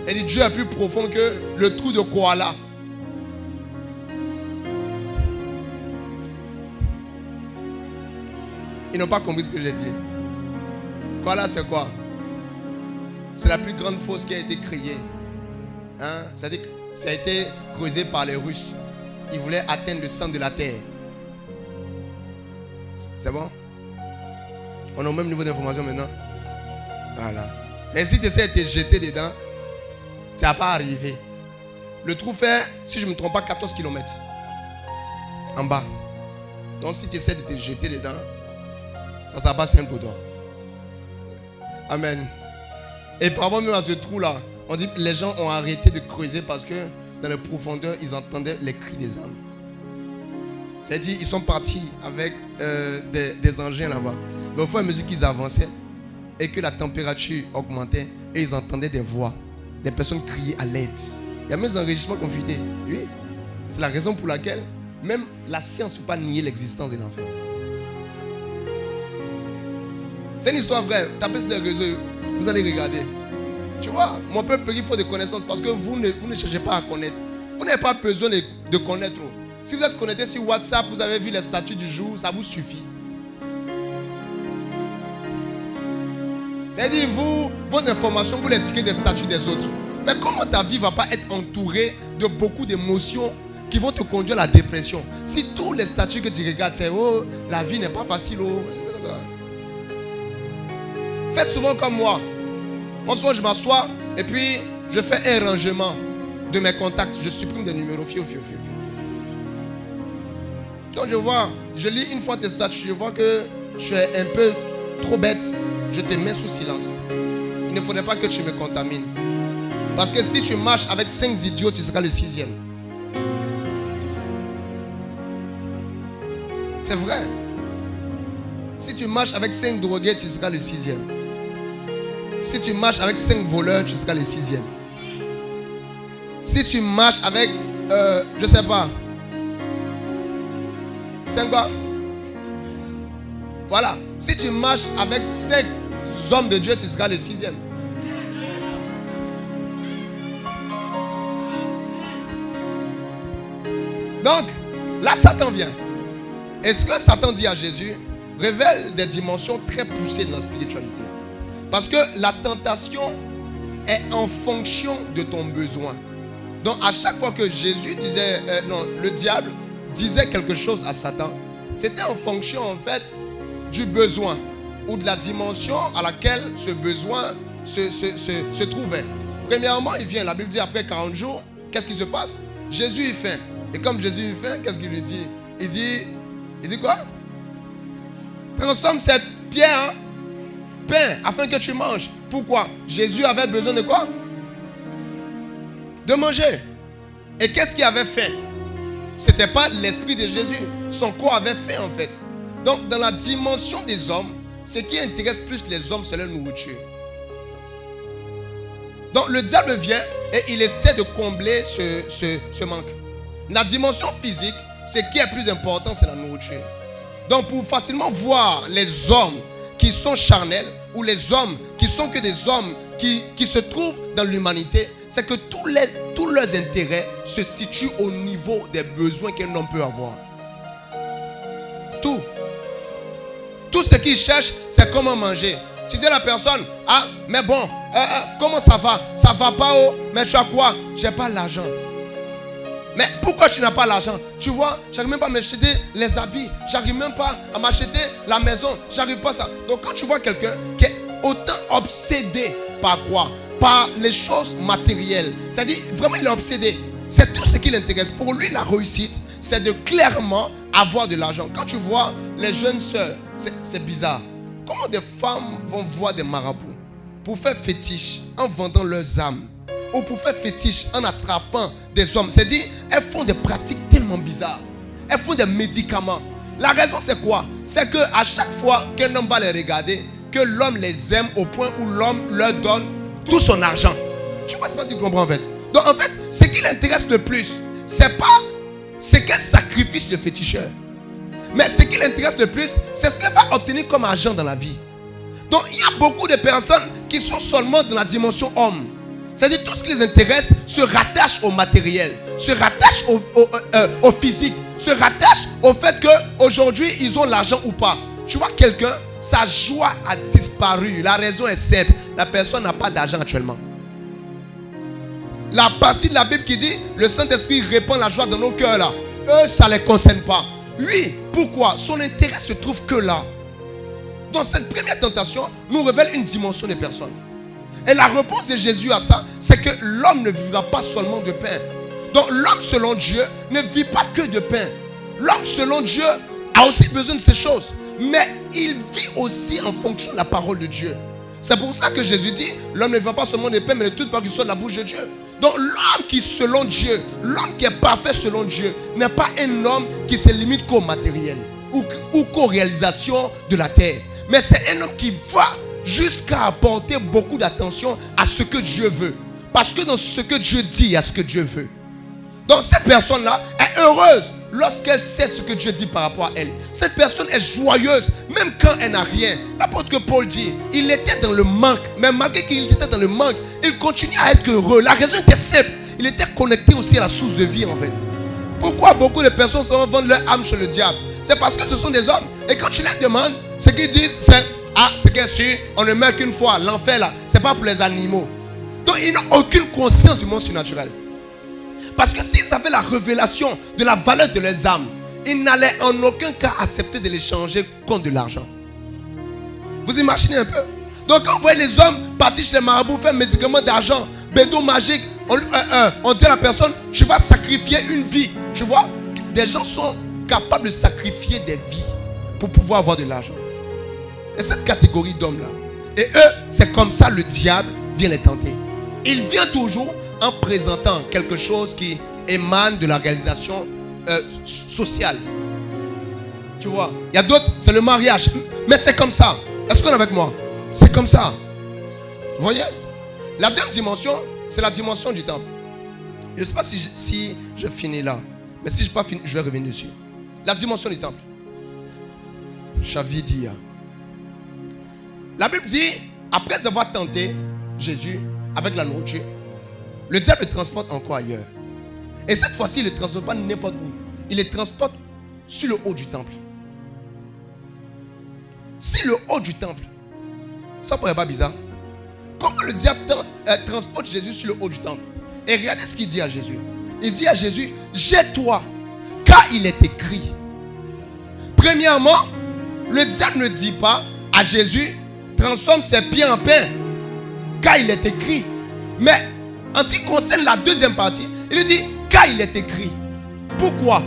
C'est-à-dire, Dieu est plus profond que le trou de koala. Ils n'ont pas compris ce que j'ai dit. Koala, c'est quoi? C'est la plus grande fosse qui a été créée. Hein? C'est-à-dire que ça a été creusé par les Russes. Ils voulaient atteindre le centre de la terre. C'est bon? On est au même niveau d'information maintenant. Voilà. Et si tu essaies de te jeter dedans, tu n'as pas arrivé. Le trou fait, si je ne me trompe pas, 14 km. En bas. Donc si tu essaies de te jeter dedans, ça ne sera pas simple pour toi. Amen. Et par rapport même à ce trou-là, on dit que les gens ont arrêté de creuser parce que dans les profondeurs, ils entendaient les cris des âmes. C'est-à-dire qu'ils sont partis avec des engins là-bas. Mais au fur et à mesure qu'ils avançaient et que la température augmentait, et ils entendaient des voix, des personnes crier à l'aide. Il y a même des enregistrements qu'on vidé. Oui. C'est la raison pour laquelle même la science ne peut pas nier l'existence de l'enfer. C'est une histoire vraie. Tapez sur les réseaux, vous allez regarder. Tu vois, mon peuple, il faut des connaissances parce que vous ne cherchez pas à connaître. Vous n'avez pas besoin de connaître. Si vous êtes connecté sur WhatsApp, vous avez vu les statuts du jour, ça vous suffit. C'est-à-dire, vos informations, vous les tirez des statuts des autres. Mais comment ta vie ne va pas être entourée de beaucoup d'émotions qui vont te conduire à la dépression? Si tous les statuts que tu regardes, c'est oh, la vie n'est pas facile. Oh. Faites souvent comme moi. Moi, souvent, je m'assois et puis je fais un rangement de mes contacts. Je supprime des numéros. Quand je lis une fois tes statuts, je vois que je suis un peu trop bête, je te mets sous silence. Il ne faudrait pas que tu me contamines. Parce que si tu marches avec 5 idiots, tu seras le 6e. C'est vrai. Si tu marches avec 5 drogués, tu seras le 6e. Si tu marches avec 5 voleurs, tu seras le 6e. Si tu marches avec, je sais pas, 5 quoi? Voilà. Si tu marches avec 5 hommes de Dieu, tu seras le 6e. Donc, là, Satan vient. Et ce que Satan dit à Jésus révèle des dimensions très poussées de la spiritualité. Parce que la tentation est en fonction de ton besoin. Donc, à chaque fois que Jésus disait, le diable disait quelque chose à Satan, c'était en fonction, en fait, du besoin ou de la dimension à laquelle ce besoin se trouvait. Premièrement, il vient, la Bible dit après 40 jours, qu'est-ce qui se passe? Jésus il fait. Et comme Jésus il fait, qu'est-ce qu'il lui dit? Il dit quoi? Transforme cette pierre en pain afin que tu manges. Pourquoi? Jésus avait besoin de quoi? De manger. Et qu'est-ce qu'il avait fait? Ce n'était pas l'esprit de Jésus. Son corps avait fait en fait. Donc dans la dimension des hommes, ce qui intéresse plus les hommes, c'est la nourriture. Donc le diable vient et il essaie de combler ce manque. La dimension physique, ce qui est plus important, c'est la nourriture. Donc pour facilement voir les hommes qui sont charnels ou les hommes qui sont que des hommes qui se trouvent dans l'humanité, c'est que tous leurs intérêts se situent au niveau des besoins qu'un homme peut avoir. Tout ce qu'ils cherchent, c'est comment manger. Tu dis à la personne, ah, mais bon, comment ça va? Ça va pas, oh, mais tu as quoi? J'ai pas l'argent. Mais pourquoi tu n'as pas l'argent? Tu vois, j'arrive même pas à m'acheter les habits. J'arrive même pas à m'acheter la maison. J'arrive pas à ça. Donc quand tu vois quelqu'un qui est autant obsédé par quoi? Par les choses matérielles. C'est-à-dire, vraiment il est obsédé. C'est tout ce qui l'intéresse. Pour lui, la réussite, c'est de clairement avoir de l'argent. Quand tu vois les jeunes sœurs, c'est bizarre. Comment des femmes vont voir des marabouts pour faire fétiche en vendant leurs âmes? Ou pour faire fétiche en attrapant des hommes. C'est-à-dire, elles font des pratiques tellement bizarres. Elles font des médicaments. La raison c'est quoi? C'est qu'à chaque fois qu'un homme va les regarder, que l'homme les aime au point où l'homme leur donne tout son argent. Je ne sais pas si tu comprends en fait. Donc en fait, ce qui l'intéresse le plus, c'est pas ce qu'elle sacrifie le féticheur. Mais ce qui l'intéresse le plus, c'est ce qu'elle va obtenir comme argent dans la vie. Donc il y a beaucoup de personnes qui sont seulement dans la dimension homme. C'est-à-dire tout ce qui les intéresse se rattache au matériel, se rattache au physique, se rattache au fait qu'aujourd'hui ils ont l'argent ou pas. Tu vois quelqu'un, sa joie a disparu. La raison est simple, la personne n'a pas d'argent actuellement. La partie de la Bible qui dit le Saint-Esprit répand la joie dans nos cœurs là, eux ça ne les concerne pas. Oui, pourquoi? Son intérêt se trouve que là. Donc cette première tentation nous révèle une dimension des personnes. Et la réponse de Jésus à ça, c'est que l'homme ne vivra pas seulement de pain. Donc l'homme selon Dieu ne vit pas que de pain. L'homme selon Dieu a aussi besoin de ces choses. Mais il vit aussi en fonction de la parole de Dieu. C'est pour ça que Jésus dit, l'homme ne vivra pas seulement de pain, mais de toute part qui soit de la bouche de Dieu. Donc l'homme qui selon Dieu, l'homme qui est parfait selon Dieu, n'est pas un homme qui se limite qu'au matériel ou qu'aux réalisations de la terre. Mais c'est un homme qui va jusqu'à apporter beaucoup d'attention à ce que Dieu veut. Parce que dans ce que Dieu dit, il y a ce que Dieu veut. Donc cette personne-là est heureuse lorsqu'elle sait ce que Dieu dit par rapport à elle. Cette personne est joyeuse même quand elle n'a rien. L'apôtre Paul dit, il était dans le manque. Mais malgré qu'il était dans le manque, il continue à être heureux. La raison était simple. Il était connecté aussi à la source de vie en fait. Pourquoi beaucoup de personnes s'en vendent leur âme chez le diable? C'est parce que ce sont des hommes. Et quand tu leur demandes, ce qu'ils disent c'est, ah, c'est bien sûr, on ne meurt qu'une fois. L'enfer là, c'est pas pour les animaux. Donc ils n'ont aucune conscience du monde surnaturel. Parce que s'ils avaient la révélation de la valeur de leurs âmes, ils n'allaient en aucun cas accepter de l'échanger contre de l'argent. Vous imaginez un peu? Donc quand vous voyez les hommes partir chez les marabouts, faire médicaments d'argent, bédo magique, on dit à la personne, tu vas sacrifier une vie. Tu vois, des gens sont capables de sacrifier des vies pour pouvoir avoir de l'argent. Et cette catégorie d'hommes-là, et eux, c'est comme ça le diable vient les tenter. Il vient toujours en présentant quelque chose qui émane de l'organisation sociale. Tu vois, il y a d'autres, c'est le mariage. Mais c'est comme ça. Est-ce qu'on est avec moi? C'est comme ça. Vous voyez? La deuxième dimension, c'est la dimension du temple. Je ne sais pas si je finis là. Mais si je n'ai pas fini, je vais revenir dessus. La dimension du temple. Chavidia. La Bible dit, après avoir tenté Jésus avec la nourriture, le diable le transporte encore ailleurs. Et cette fois-ci, il ne le transporte pas n'importe où. Il le transporte sur le haut du temple. Si le haut du temple, ça ne paraît pas bizarre? Comment le diable transporte Jésus sur le haut du temple? Et regardez ce qu'il dit à Jésus. Il dit à Jésus, jette-toi, car il est écrit. Premièrement, le diable ne dit pas à Jésus, transforme ses pieds en pain, car il est écrit. Mais en ce qui concerne la deuxième partie, il lui dit, car il est écrit. Pourquoi?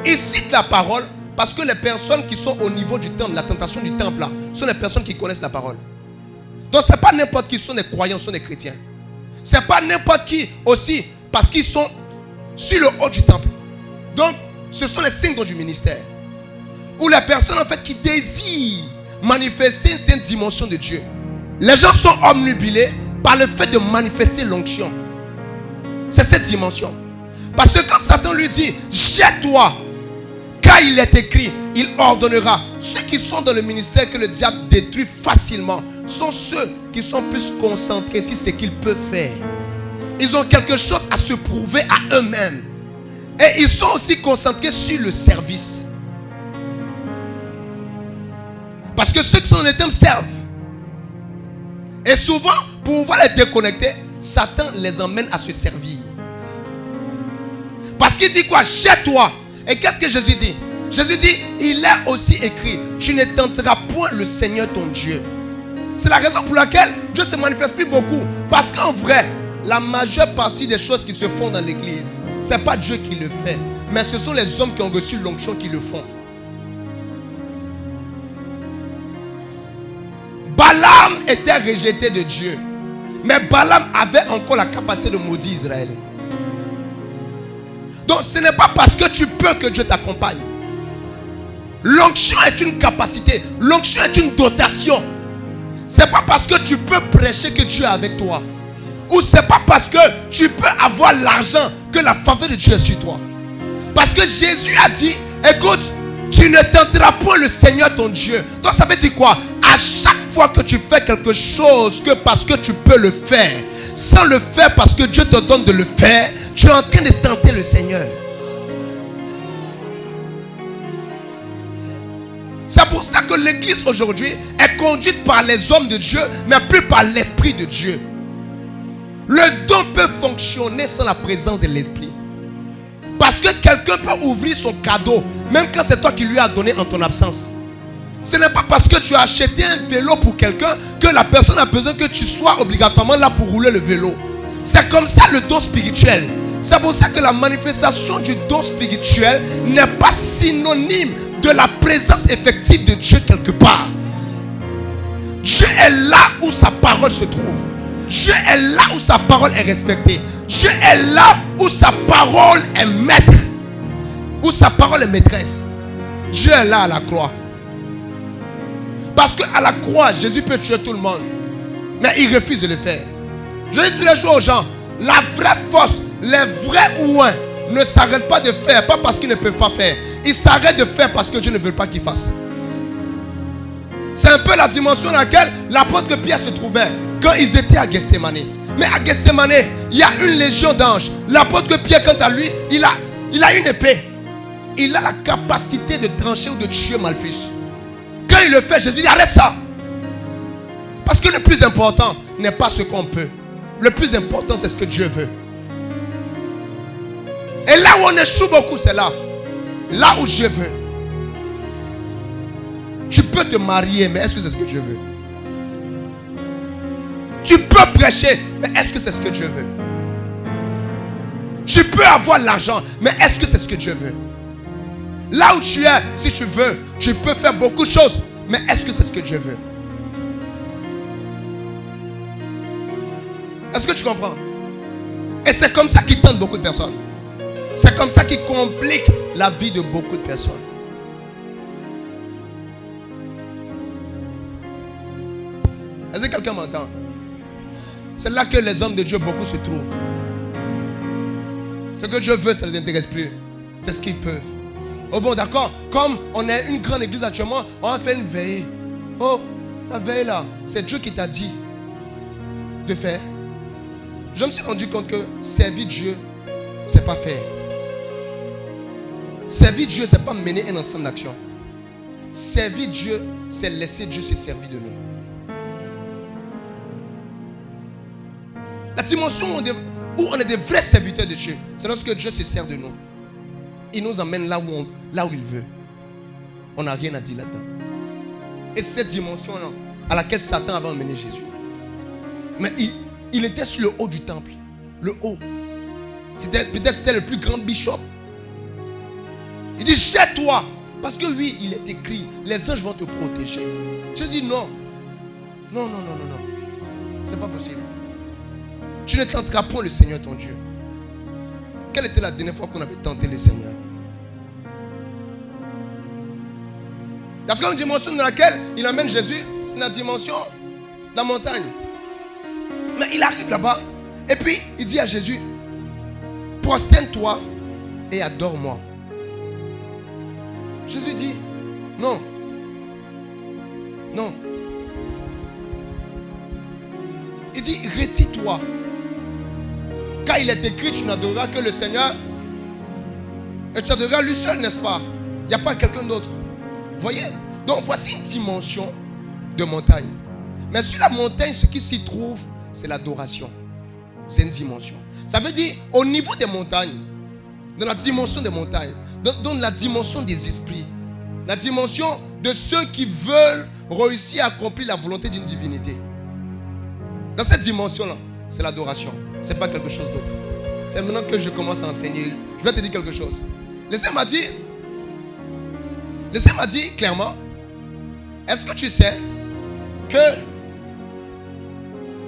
Il cite la parole parce que les personnes qui sont au niveau du temple, la tentation du temple là, sont les personnes qui connaissent la parole. Donc ce n'est pas n'importe qui sont des croyants, sont des chrétiens. Ce n'est pas n'importe qui aussi parce qu'ils sont sur le haut du temple. Donc ce sont les signes du ministère. Ou les personnes en fait qui désirent manifester cette dimension de Dieu. Les gens sont omnubilés par le fait de manifester l'onction. C'est cette dimension. Parce que quand Satan lui dit, jette-toi, car il est écrit, il ordonnera. Ceux qui sont dans le ministère que le diable détruit facilement sont ceux qui sont plus concentrés sur ce qu'ils peuvent faire. Ils ont quelque chose à se prouver à eux-mêmes. Et ils sont aussi concentrés sur le service. Parce que ceux qui sont dans le temple servent. Et souvent, pour pouvoir les déconnecter, Satan les emmène à se servir. Parce qu'il dit quoi? Jette-toi. Et qu'est-ce que Jésus dit? Jésus dit, il est aussi écrit, tu ne tenteras point le Seigneur ton Dieu. C'est la raison pour laquelle Dieu ne se manifeste plus beaucoup. Parce qu'en vrai, la majeure partie des choses qui se font dans l'église, ce n'est pas Dieu qui le fait, mais ce sont les hommes qui ont reçu l'onction qui le font. Balaam était rejeté de Dieu, mais Balaam avait encore la capacité de maudire Israël. Donc ce n'est pas parce que tu peux que Dieu t'accompagne. L'onction est une capacité. L'onction est une dotation. Ce n'est pas parce que tu peux prêcher que Dieu est avec toi. Ou ce n'est pas parce que tu peux avoir l'argent que la faveur de Dieu est sur toi. Parce que Jésus a dit, écoute, tu ne tenteras point le Seigneur ton Dieu. Donc ça veut dire quoi? À chaque fois que tu fais quelque chose que parce que tu peux le faire, sans le faire parce que Dieu te donne de le faire, tu es en train de tenter le Seigneur. C'est pour ça que l'église aujourd'hui est conduite par les hommes de Dieu, mais plus par l'Esprit de Dieu. Le don peut fonctionner sans la présence de l'Esprit. Parce que quelqu'un peut ouvrir son cadeau, même quand c'est toi qui lui as donné en ton absence. Ce n'est pas parce que tu as acheté un vélo pour quelqu'un que la personne a besoin que tu sois obligatoirement là pour rouler le vélo. C'est comme ça le don spirituel. C'est pour ça que la manifestation du don spirituel n'est pas synonyme de la présence effective de Dieu quelque part. Dieu est là où sa parole se trouve. Dieu est là où sa parole est respectée. Dieu est là où sa parole est maître. Où sa parole est maîtresse. Dieu est là à la croix. Parce qu'à la croix, Jésus peut tuer tout le monde. Mais il refuse de le faire. Je dis tous les jours aux gens, la vraie force, les vrais ouins ne s'arrêtent pas de faire, pas parce qu'ils ne peuvent pas faire. Ils s'arrêtent de faire parce que Dieu ne veut pas qu'ils fassent. C'est un peu la dimension dans laquelle l'apôtre Pierre se trouvait quand ils étaient à Gethsémane. Mais à Gethsémane, il y a une légion d'anges. L'apôtre Pierre, quant à lui, il a une épée. Il a la capacité de trancher ou de tuer Malchus. Quand il le fait, Jésus dit arrête ça. Parce que le plus important n'est pas ce qu'on peut, Le plus important, c'est ce que Dieu veut. Et là où on échoue beaucoup, c'est là. Là où Dieu veut. Tu peux te marier, mais est-ce que c'est ce que Dieu veut? Tu peux prêcher, mais est-ce que c'est ce que Dieu veut? Tu peux avoir l'argent, mais est-ce que c'est ce que Dieu veut? Là où tu es, si tu veux, tu peux faire beaucoup de choses, mais est-ce que c'est ce que Dieu veut? Est-ce que tu comprends? Et c'est comme ça qu'il tente beaucoup de personnes. C'est comme ça qu'il complique la vie de beaucoup de personnes. Est-ce que quelqu'un m'entend? C'est là que les hommes de Dieu, beaucoup se trouvent. Ce que Dieu veut, ça ne les intéresse plus. C'est ce qu'ils peuvent. Oh bon, d'accord. Comme on est une grande église actuellement, on va faire une veillée. Oh, la veille là, c'est Dieu qui t'a dit de faire. Je me suis rendu compte que servir Dieu, c'est pas faire. Servir Dieu, c'est pas mener un ensemble d'actions. Servir Dieu, c'est laisser Dieu se servir de nous. La dimension où on est des vrais serviteurs de Dieu, c'est lorsque Dieu se sert de nous. Il nous emmène là où il veut. On n'a rien à dire là-dedans. Et cette dimension-là, à laquelle Satan avait emmené Jésus. Mais il était sur le haut du temple. Le haut. Peut-être c'était le plus grand bishop. Il dit, jette-toi. Parce que oui, il est écrit, les anges vont te protéger. Jésus dit non. Non. C'est pas possible. Tu ne tenteras point le Seigneur ton Dieu. Quelle était la dernière fois qu'on avait tenté le Seigneur? La troisième dimension dans laquelle il amène Jésus, c'est la dimension de la montagne. Mais il arrive là-bas et puis il dit à Jésus, prosterne-toi et adore-moi. Jésus dit, non. Il dit, retire-toi. Car il est écrit, tu n'adoreras que le Seigneur. Et tu adoreras lui seul, n'est-ce pas? Il n'y a pas quelqu'un d'autre. Vous voyez? Donc voici une dimension de montagne. Mais sur la montagne, ce qui s'y trouve, c'est l'adoration. C'est une dimension. Ça veut dire, au niveau des montagnes, dans la dimension des montagnes, dans la dimension des esprits, la dimension de ceux qui veulent réussir à accomplir la volonté d'une divinité. Dans cette dimension-là, c'est l'adoration. Ce n'est pas quelque chose d'autre. C'est maintenant que je commence à enseigner. Je vais te dire quelque chose. Le Seigneur m'a dit clairement, est-ce que tu sais que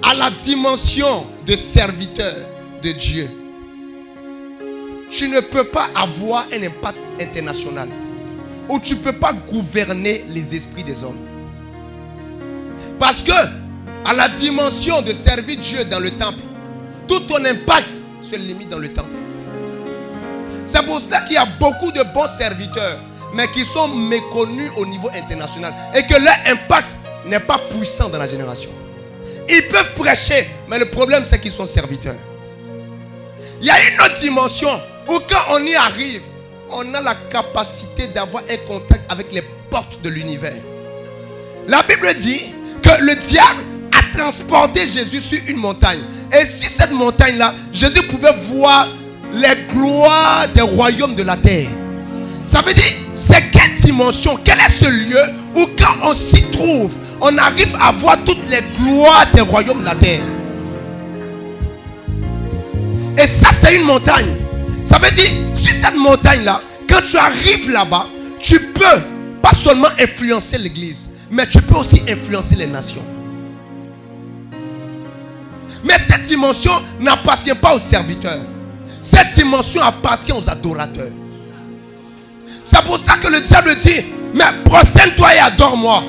à la dimension de serviteur de Dieu, tu ne peux pas avoir un impact international, ou tu ne peux pas gouverner les esprits des hommes. Parce que à la dimension de servir Dieu dans le temple, tout ton impact se limite dans le temple. C'est pour cela qu'il y a beaucoup de bons serviteurs, mais qui sont méconnus au niveau international, et que leur impact n'est pas puissant dans la génération. Ils peuvent prêcher, mais le problème c'est qu'ils sont serviteurs. Il y a une autre dimension où quand on y arrive, on a la capacité d'avoir un contact avec les portes de l'univers. La Bible dit que le diable a transporté Jésus sur une montagne. Et si cette montagne-là, Jésus pouvait voir les gloires des royaumes de la terre. Ça veut dire, c'est quelle dimension, quel est ce lieu où quand on s'y trouve, on arrive à voir toutes les gloires des royaumes de la terre. Et ça, c'est une montagne. Ça veut dire, sur cette montagne-là, quand tu arrives là-bas, tu peux pas seulement influencer l'église, mais tu peux aussi influencer les nations. Mais cette dimension n'appartient pas aux serviteurs. Cette dimension appartient aux adorateurs. C'est pour ça que le diable dit, mais prosterne-toi et adore-moi.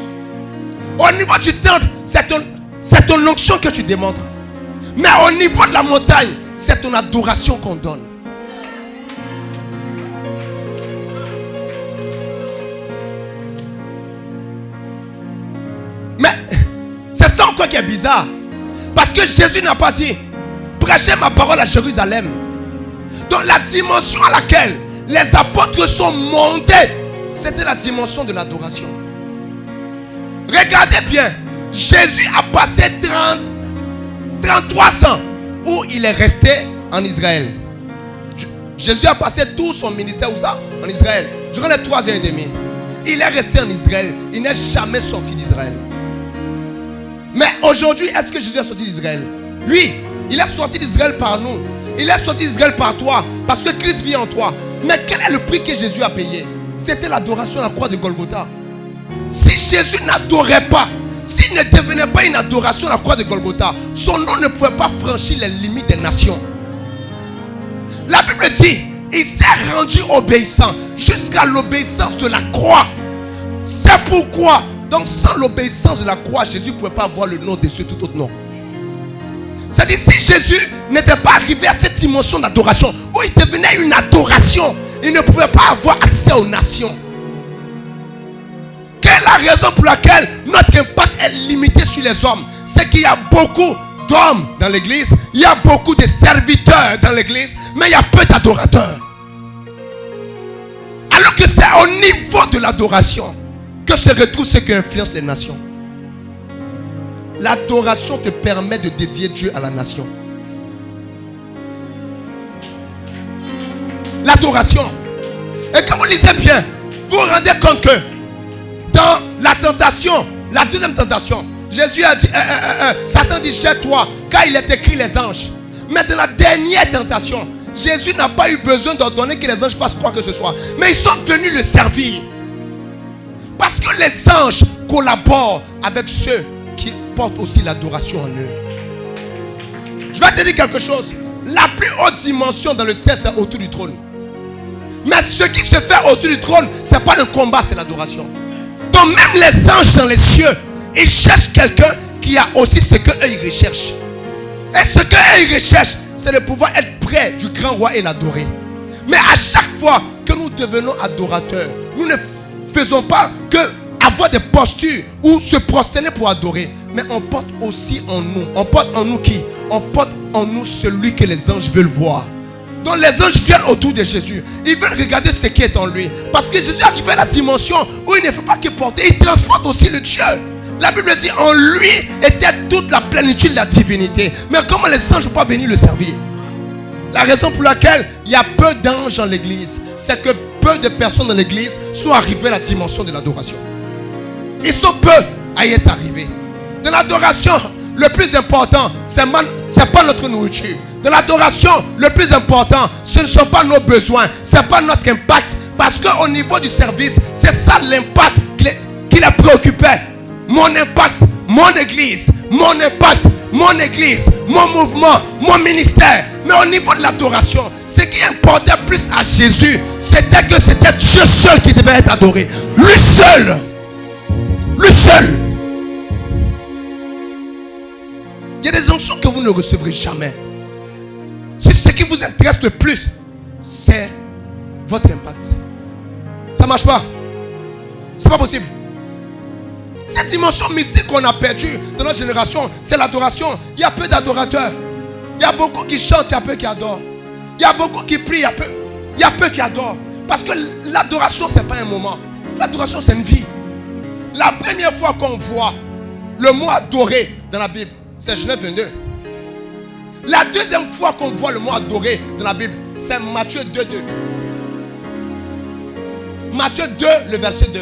Au niveau du temple, c'est ton onction que tu démontres. Mais au niveau de la montagne, c'est ton adoration qu'on donne. Mais c'est ça encore qui est bizarre. Parce que Jésus n'a pas dit, prêchez ma parole à Jérusalem. Donc la dimension à laquelle les apôtres sont montés, c'était la dimension de l'adoration. Regardez bien, Jésus a passé 33 ans où il est resté en Israël. Jésus a passé tout son ministère où ça? En Israël. Durant les 3 ans et demi. Il est resté en Israël. Il n'est jamais sorti d'Israël. Mais aujourd'hui, est-ce que Jésus est sorti d'Israël? Oui, il est sorti d'Israël par nous. Il est sorti d'Israël par toi. Parce que Christ vit en toi. Mais quel est le prix que Jésus a payé? C'était l'adoration à la croix de Golgotha. Si Jésus n'adorait pas, s'il ne devenait pas une adoration à la croix de Golgotha, son nom ne pouvait pas franchir les limites des nations. La Bible dit, il s'est rendu obéissant jusqu'à l'obéissance de la croix. C'est pourquoi, donc sans l'obéissance de la croix, Jésus ne pouvait pas avoir le nom dessus tout autre nom. C'est-à-dire, si Jésus n'était pas arrivé à cette dimension d'adoration, où il devenait une adoration, il ne pouvait pas avoir accès aux nations. Quelle est la raison pour laquelle notre impact est limité sur les hommes? C'est qu'il y a beaucoup d'hommes dans l'église, il y a beaucoup de serviteurs dans l'église, mais il y a peu d'adorateurs. Alors que c'est au niveau de l'adoration que se retrouve ce qui influence les nations. L'adoration te permet de dédier Dieu à la nation. L'adoration. Et quand vous lisez bien, vous vous rendez compte que dans la tentation, la deuxième tentation, Jésus a dit, Satan dit, jette-toi, car il est écrit les anges. Mais dans la dernière tentation, Jésus n'a pas eu besoin d'ordonner que les anges fassent quoi que ce soit. Mais ils sont venus le servir. Parce que les anges collaborent avec ceux qui portent aussi l'adoration en eux. Je vais te dire quelque chose. La plus haute dimension dans le ciel, c'est autour du trône. Mais ce qui se fait autour du trône, ce n'est pas le combat, c'est l'adoration. Donc même les anges dans les cieux, ils cherchent quelqu'un qui a aussi ce qu'eux ils recherchent. Et ce qu'eux ils recherchent, c'est de pouvoir être près du grand roi et l'adorer. Mais à chaque fois que nous devenons adorateurs, nous ne faisons pas que avoir des postures ou se prosterner pour adorer. Mais on porte aussi en nous. On porte en nous qui? On porte en nous celui que les anges veulent voir. Donc les anges viennent autour de Jésus. Ils veulent regarder ce qui est en lui. Parce que Jésus arrive à la dimension où il ne faut pas qu'il porte. Il transporte aussi le Dieu. La Bible dit en lui était toute la plénitude de la divinité. Mais comment les anges ne peuvent pas venir le servir? La raison pour laquelle il y a peu d'anges dans l'église, c'est que peu de personnes dans l'église sont arrivées à la dimension de l'adoration. Ils sont peu à y être arrivés. Dans l'adoration, le plus important, c'est pas notre nourriture. Dans l'adoration, le plus important, ce ne sont pas nos besoins, ce n'est pas notre impact. Parce qu'au niveau du service, c'est ça l'impact qui les préoccupait. Mon impact, mon église, mon impact, mon église, mon mouvement, mon ministère. Mais au niveau de l'adoration, ce qui importait plus à Jésus, c'était que c'était Dieu seul qui devait être adoré. Lui seul. Lui seul. Il y a des onctions que vous ne recevrez jamais. Ce qui vous intéresse le plus, c'est votre impact. Ça ne marche pas. C'est pas possible. Cette dimension mystique qu'on a perdue dans notre génération, c'est l'adoration. Il y a peu d'adorateurs. Il y a beaucoup qui chantent, il y a peu qui adorent. Il y a beaucoup qui prient, il y a peu qui adorent. Parce que l'adoration, ce n'est pas un moment. L'adoration, c'est une vie. La première fois qu'on voit le mot adorer dans la Bible, c'est Genèse 22. La deuxième fois qu'on voit le mot adorer dans la Bible, c'est Matthieu 2:2. Matthieu 2, le verset 2.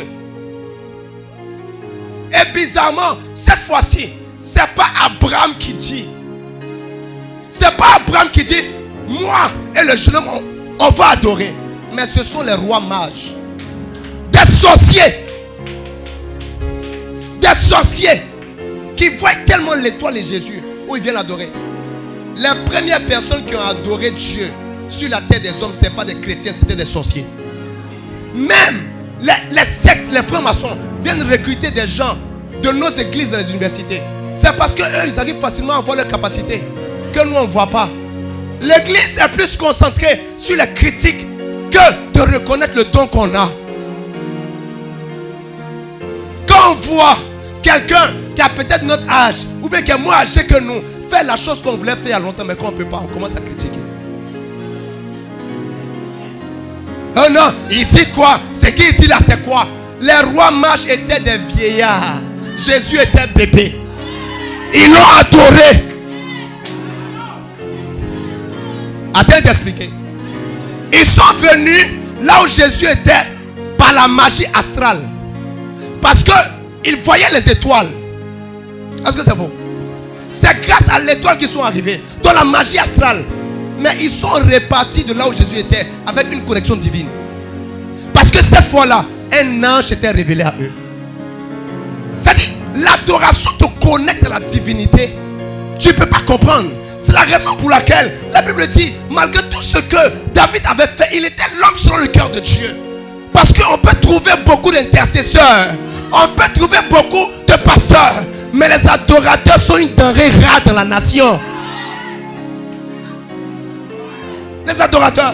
Et bizarrement, cette fois-ci, c'est pas Abraham qui dit. C'est pas Abraham qui dit, moi et le jeune homme, on va adorer. Mais ce sont les rois mages. Des sorciers. Des sorciers qui voient tellement l'étoile de Jésus où ils viennent adorer. Les premières personnes qui ont adoré Dieu sur la terre des hommes, ce n'étaient pas des chrétiens, c'était des sorciers. Même les sectes, les francs-maçons viennent recruter des gens de nos églises dans les universités. C'est parce qu'eux, ils arrivent facilement à voir leurs capacités que nous, on ne voit pas. L'église est plus concentrée sur les critiques que de reconnaître le don qu'on a. Quand on voit quelqu'un qui a peut-être notre âge, ou bien qui est moins âgé que nous, faire la chose qu'on voulait faire il y a longtemps, mais qu'on ne peut pas, on commence à critiquer. Oh non, il dit quoi? Ce qu'il dit là, c'est quoi? Les rois mages étaient des vieillards. Jésus était bébé. Ils l'ont adoré. Attends d'expliquer. Ils sont venus là où Jésus était par la magie astrale. Parce qu'ils voyaient les étoiles. Est-ce que c'est faux? C'est grâce à l'étoile qu'ils sont arrivés. Dans la magie astrale. Mais ils sont repartis de là où Jésus était avec une connexion divine. Parce que cette fois-là, un ange était révélé à eux. C'est-à-dire, l'adoration te connecte à la divinité. Tu ne peux pas comprendre. C'est la raison pour laquelle la Bible dit, malgré tout ce que David avait fait, il était l'homme selon le cœur de Dieu. Parce qu'on peut trouver beaucoup d'intercesseurs. On peut trouver beaucoup de pasteurs. Mais les adorateurs sont une denrée rare dans la nation. Les adorateurs.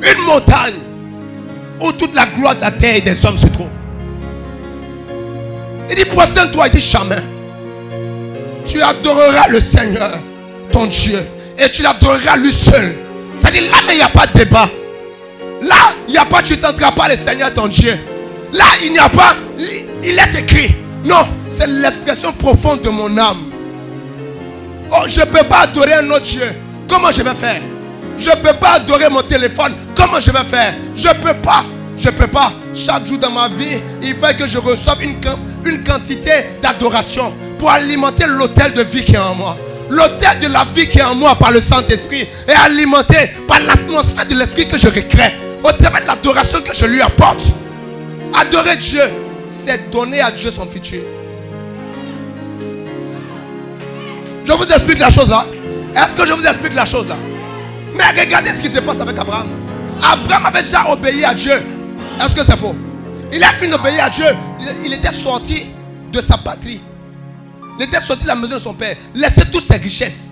Une montagne où toute la gloire de la terre et des hommes se trouve. Il dit, prosterne-toi, il dit, jamais. Tu adoreras le Seigneur, ton Dieu. Et tu l'adoreras lui seul. C'est-à-dire, là, il n'y a pas de débat. Là, il n'y a pas, tu ne tenteras pas le Seigneur, ton Dieu. Là, il n'y a pas, il est écrit. Non, c'est l'expression profonde de mon âme. Oh, je ne peux pas adorer un autre Dieu. Comment je vais faire? Je ne peux pas adorer mon téléphone. Comment je vais faire? Je ne peux pas. Je ne peux pas. Chaque jour dans ma vie, il faut que je reçoive une quantité d'adoration pour alimenter l'autel de vie qui est en moi. L'autel de la vie qui est en moi par le Saint-Esprit est alimenté par l'atmosphère de l'Esprit que je recrée au travers de l'adoration que je lui apporte. Adorer Dieu, c'est donner à Dieu son futur. Je vous explique la chose là. Est-ce que je vous explique la chose là? Mais regardez ce qui se passe avec Abraham. Abraham avait déjà obéi à Dieu. Est-ce que c'est faux? Il a fini d'obéir à Dieu. Il était sorti de sa patrie. Il était sorti de la maison de son père. Laissait toutes ses richesses.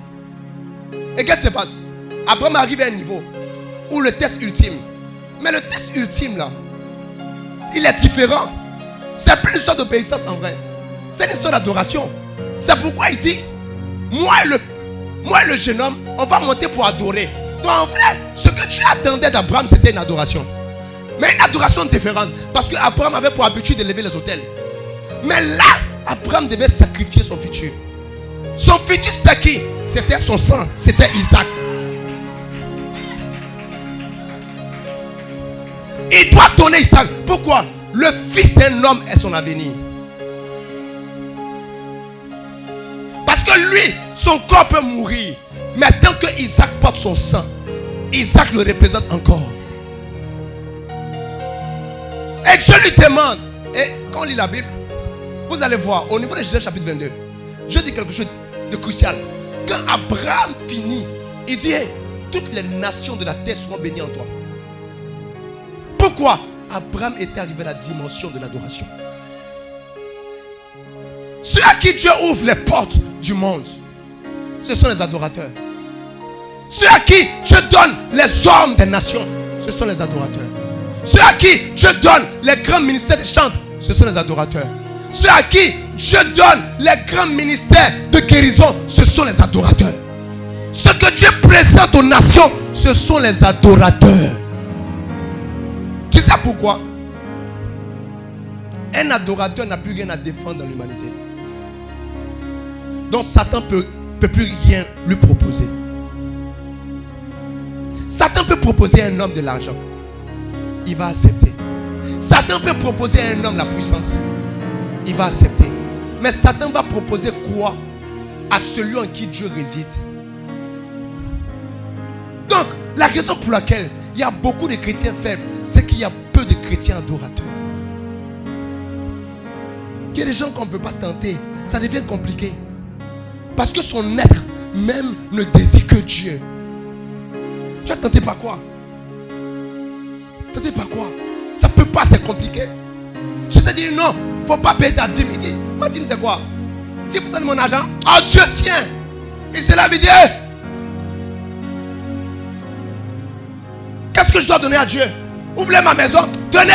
Et qu'est-ce qui se passe? Abraham arrive à un niveau où le test ultime. Mais le test ultime là, il est différent. C'est plus une histoire d'obéissance en vrai. C'est une histoire d'adoration. C'est pourquoi il dit, moi et le jeune homme, on va monter pour adorer. Donc en vrai, ce que Dieu attendait d'Abraham, c'était une adoration. Mais une adoration différente. Parce qu'Abraham avait pour habitude d'élever les autels. Mais là, Abraham devait sacrifier son futur. Son futur, c'était qui? C'était son sang. C'était Isaac. Il doit donner Isaac. Pourquoi? Le fils d'un homme est son avenir. Parce que lui, son corps peut mourir. Mais tant que Isaac porte son sang, Isaac le représente encore. Et Dieu lui demande. Et quand on lit la Bible, vous allez voir, au niveau de Genèse chapitre 22, Dieu dit quelque chose de crucial. Quand Abraham finit, il dit, hey, toutes les nations de la terre seront bénies en toi. Pourquoi? Abraham était arrivé à la dimension de l'adoration. Ceux à qui Dieu ouvre les portes du monde, ce sont les adorateurs. Ceux à qui Dieu donne les hommes des nations, ce sont les adorateurs. Ceux à qui Dieu donne les grands ministères de chant, ce sont les adorateurs. Ceux à qui Dieu donne les grands ministères de guérison, ce sont les adorateurs. Ce que Dieu présente aux nations, ce sont les adorateurs. Tu sais pourquoi? Un adorateur n'a plus rien à défendre dans l'humanité. Donc Satan peut plus rien lui proposer. Satan peut proposer à un homme de l'argent. Il va accepter. Satan peut proposer à un homme la puissance. Il va accepter. Mais Satan va proposer quoi à celui en qui Dieu réside? Donc, la raison pour laquelle il y a beaucoup de chrétiens faibles, c'est qu'il y a peu de chrétiens adorateurs. Il y a des gens qu'on ne peut pas tenter. Ça devient compliqué. Parce que son être même ne désire que Dieu. Tu vas tenter par quoi? Tenter par quoi? Ça ne peut pas, c'est compliqué. Je sais dire non, il ne faut pas payer ta dîme. Il dit, ma dîme c'est quoi? 10% de mon argent. Oh Dieu tient. Et c'est la vie. Qu'est-ce que je dois donner à Dieu? Ouvrez ma maison, tenez.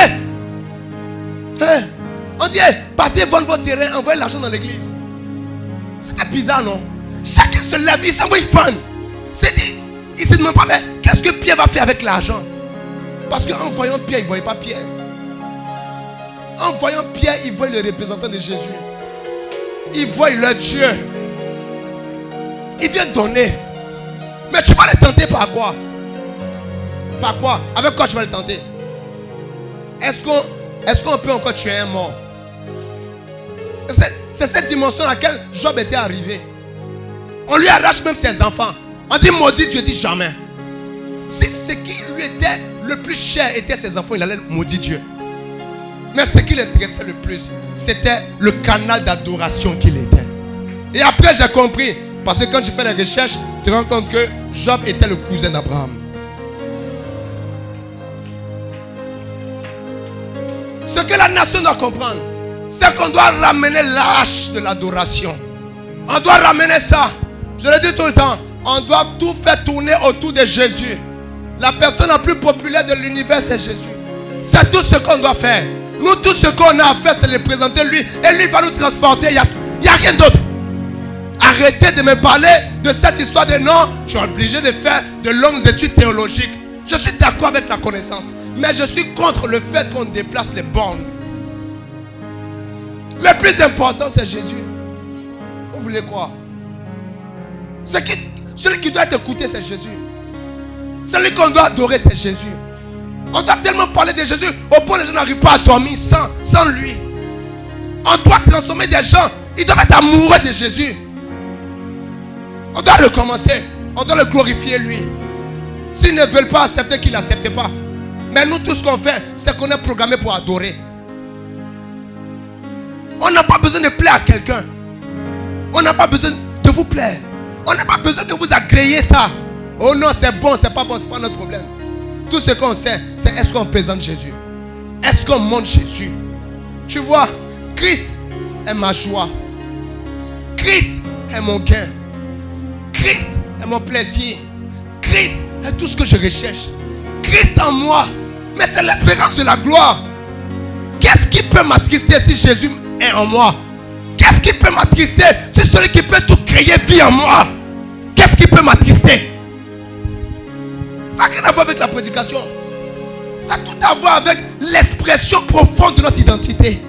On dit, partez vendre votre terrain, envoyez l'argent dans l'église. C'était bizarre, non? Chacun se lève, il s'envoie, il vend. C'est dit, il ne se demande pas, mais qu'est-ce que Pierre va faire avec l'argent? Parce qu'en voyant Pierre, il ne voyait pas Pierre. En voyant Pierre, il voit le représentant de Jésus. Il voit le Dieu. Il vient donner. Mais tu vas le tenter par quoi? Par quoi? Avec quoi tu vas le tenter? Est-ce qu'on peut encore tuer un mort? C'est cette dimension à laquelle Job était arrivé. On lui arrache même ses enfants. On dit maudit Dieu, dit jamais. Si ce qui lui était le plus cher était ses enfants, il allait maudire Dieu. Mais ce qui l'intéressait le plus, c'était le canal d'adoration qu'il était. Et après j'ai compris, parce que quand tu fais les recherches, tu te rends compte que Job était le cousin d'Abraham. Ce que la nation doit comprendre, c'est qu'on doit ramener l'âge de l'adoration. On doit ramener ça. Je le dis tout le temps. On doit tout faire tourner autour de Jésus. La personne la plus populaire de l'univers, c'est Jésus. C'est tout ce qu'on doit faire. Nous, tout ce qu'on a à faire, c'est le présenter lui. Et lui va nous transporter. Il n'y a rien d'autre. Arrêtez de me parler de cette histoire de non. Je suis obligé de faire de longues études théologiques. Je suis d'accord avec la connaissance. Mais je suis contre le fait qu'on déplace les bornes. Le plus important, c'est Jésus. Vous voulez quoi? Celui qui doit être écouté, c'est Jésus. Celui qu'on doit adorer, c'est Jésus. On doit tellement parler de Jésus au point que les gens n'arrivent pas à dormir sans lui. On doit transformer des gens. Ils doivent être amoureux de Jésus. On doit le commencer. On doit le glorifier lui. S'ils ne veulent pas accepter, qu'ils n'acceptent pas. Mais nous, tout ce qu'on fait, c'est qu'on est programmé pour adorer. On n'a pas besoin de plaire à quelqu'un. On n'a pas besoin de vous plaire. On n'a pas besoin de vous agréer ça. Oh non, c'est bon, c'est pas bon, c'est pas notre problème. Tout ce qu'on sait, c'est est-ce qu'on présente Jésus? Est-ce qu'on montre Jésus? Tu vois, Christ est ma joie. Christ est mon gain. Christ est mon plaisir. Christ est tout ce que je recherche. Christ en moi. Mais c'est l'espérance de la gloire. Qu'est-ce qui peut m'attrister si Jésus est en moi? Qu'est-ce qui peut m'attrister si celui qui peut tout créer vit en moi? Qu'est-ce qui peut m'attrister? Ça n'a rien à voir avec la prédication. Ça a tout à voir avec l'expression profonde de notre identité.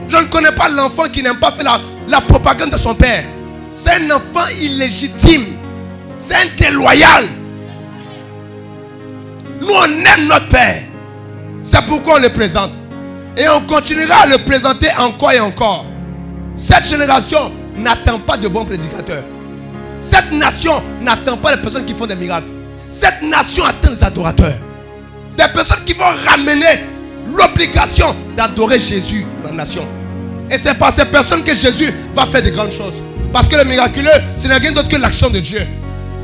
Je ne connais pas l'enfant qui n'aime pas faire la propagande de son père. C'est un enfant illégitime. C'est un déloyal. Nous, on aime notre père. C'est pourquoi on le présente. Et on continuera à le présenter encore et encore. Cette génération n'attend pas de bons prédicateurs. Cette nation n'attend pas les personnes qui font des miracles. Cette nation attend les adorateurs. Des personnes qui vont ramener l'obligation d'adorer Jésus dans la nation. Et c'est par ces personnes que Jésus va faire de grandes choses. Parce que le miraculeux, ce n'est rien d'autre que l'action de Dieu.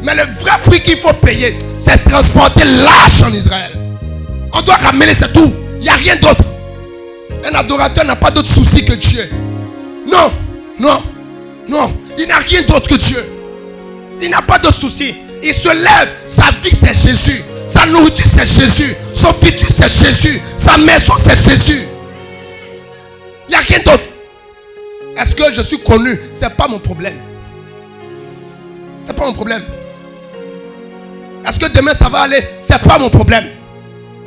Mais le vrai prix qu'il faut payer, c'est transporter l'arche en Israël. On doit ramener, c'est tout. Il n'y a rien d'autre. Un adorateur n'a pas d'autre souci que Dieu. Non, non, non. Il n'a rien d'autre que Dieu. Il n'a pas d'autre souci. Il se lève, sa vie c'est Jésus. Sa nourriture c'est Jésus. Son futur c'est Jésus. Sa maison c'est Jésus. Il n'y a rien d'autre. Est-ce que je suis connu? Ce n'est pas mon problème. Ce n'est pas mon problème. Est-ce que demain ça va aller? Ce n'est pas mon problème.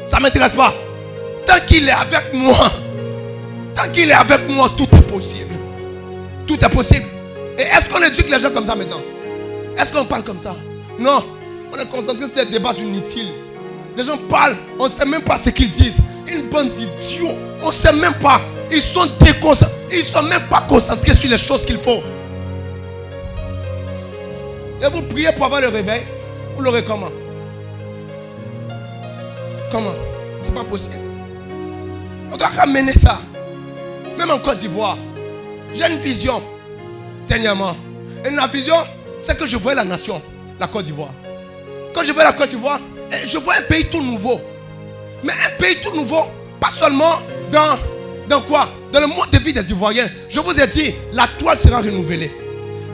Ça ne m'intéresse pas. Tant qu'il est avec moi, tout est possible. Tout est possible. Et est-ce qu'on éduque les gens comme ça maintenant? Est-ce qu'on parle comme ça? Non. On est concentré sur des débats inutiles. Les gens parlent, on ne sait même pas ce qu'ils disent. Une bande d'idiots. On ne sait même pas. Ils sont déconcentrés. Ils ne sont même pas concentrés sur les choses qu'il faut. Et vous priez pour avoir le réveil. Vous l'aurez comment? Comment? C'est pas possible. On doit ramener ça. Même en Côte d'Ivoire. J'ai une vision. Dernièrement. Et la vision, c'est que je vois la nation. La Côte d'Ivoire. Quand je vois la Côte d'Ivoire, je vois un pays tout nouveau. Mais un pays tout nouveau, pas seulement dans quoi? Dans le mode de vie des Ivoiriens. Je vous ai dit, la toile sera renouvelée.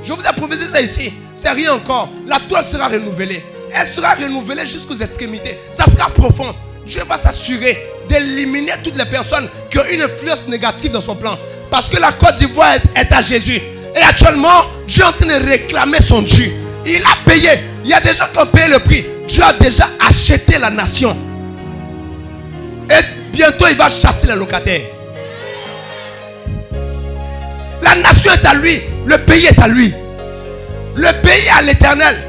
Je vous ai prophétisé ça ici. C'est rien encore. La toile sera renouvelée. Elle sera renouvelée jusqu'aux extrémités. Ça sera profond. Dieu va s'assurer d'éliminer toutes les personnes qui ont une influence négative dans son plan. Parce que la Côte d'Ivoire est à Jésus. Et actuellement, Dieu est en train de réclamer son dû. Il a payé. Il y a des gens qui ont payé le prix. Dieu a déjà acheté la nation. Et bientôt, il va chasser les locataires. La nation est à lui. Le pays est à lui. Le pays est à l'Éternel.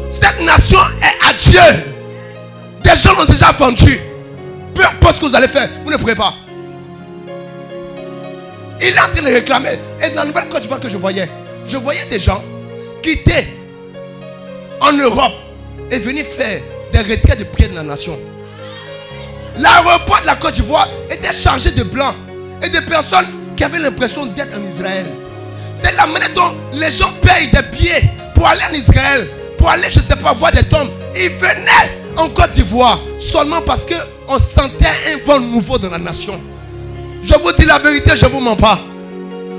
Cette nation est à Dieu. Des gens l'ont déjà vendu. Peu importe ce que vous allez faire, vous ne pourrez pas. Il est en train de réclamer. Et dans la nouvelle Côte d'Ivoire que je voyais des gens quitter en Europe et venir faire des retraites de prière de la nation. L'aéroport de la Côte d'Ivoire était chargé de blancs et de personnes qui avaient l'impression d'être en Israël. C'est la manière dont les gens payent des billets pour aller en Israël, pour aller, je ne sais pas, voir des tombes. Ils venaient en Côte d'Ivoire seulement parce qu'on sentait un vent nouveau dans la nation. Je vous dis la vérité, je ne vous mens pas.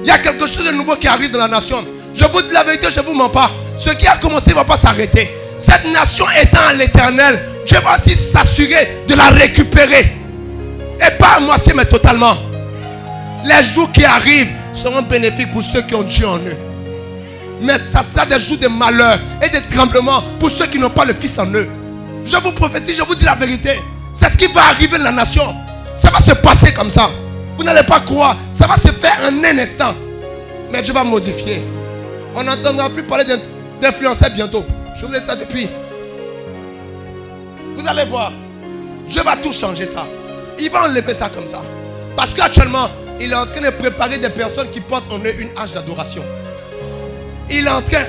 Il y a quelque chose de nouveau qui arrive dans la nation. Je vous dis la vérité, je ne vous mens pas. Ce qui a commencé ne va pas s'arrêter. Cette nation étant à l'Éternel, Dieu va aussi s'assurer de la récupérer. Et pas à moitié, mais totalement. Les jours qui arrivent seront bénéfiques pour ceux qui ont Dieu en eux. Mais ça sera des jours de malheur et de tremblements pour ceux qui n'ont pas le Fils en eux. Je vous prophétise, je vous dis la vérité. C'est ce qui va arriver dans la nation. Ça va se passer comme ça. Vous n'allez pas croire. Ça va se faire en un instant. Mais Dieu va modifier. On n'entendra plus parler d'influenceurs bientôt. Je vous ai dit ça depuis. Vous allez voir. Dieu va tout changer ça. Il va enlever ça comme ça. Parce qu'actuellement, il est en train de préparer des personnes qui portent en eux une hache d'adoration. Il est en train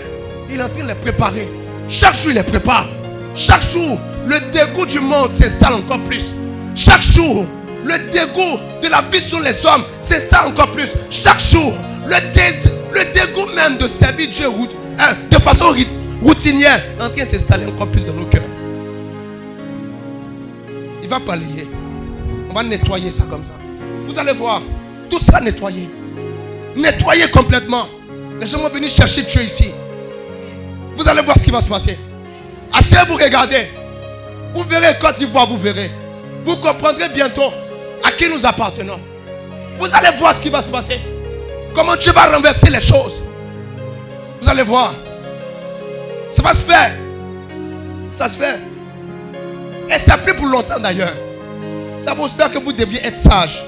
de les préparer. Chaque jour, il les prépare. Chaque jour, le dégoût du monde s'installe encore plus. Chaque jour, le dégoût de la vie sur les hommes s'installe encore plus. Chaque jour, le dégoût même de servir Dieu de façon routinière est en train de s'installer encore plus dans nos cœurs. Il va balayer. On va nettoyer ça comme ça. Vous allez voir, tout sera nettoyé. Nettoyé complètement. Les gens vont venir chercher Dieu ici. Vous allez voir ce qui va se passer. Assez vous regardez. Vous verrez Côte d'Ivoire, vous verrez. Vous comprendrez bientôt à qui nous appartenons. Vous allez voir ce qui va se passer. Comment Dieu va renverser les choses. Vous allez voir. Ça va se faire. Ça se fait. Et c'est plus pour longtemps d'ailleurs. C'est pour cela que vous deviez être sage.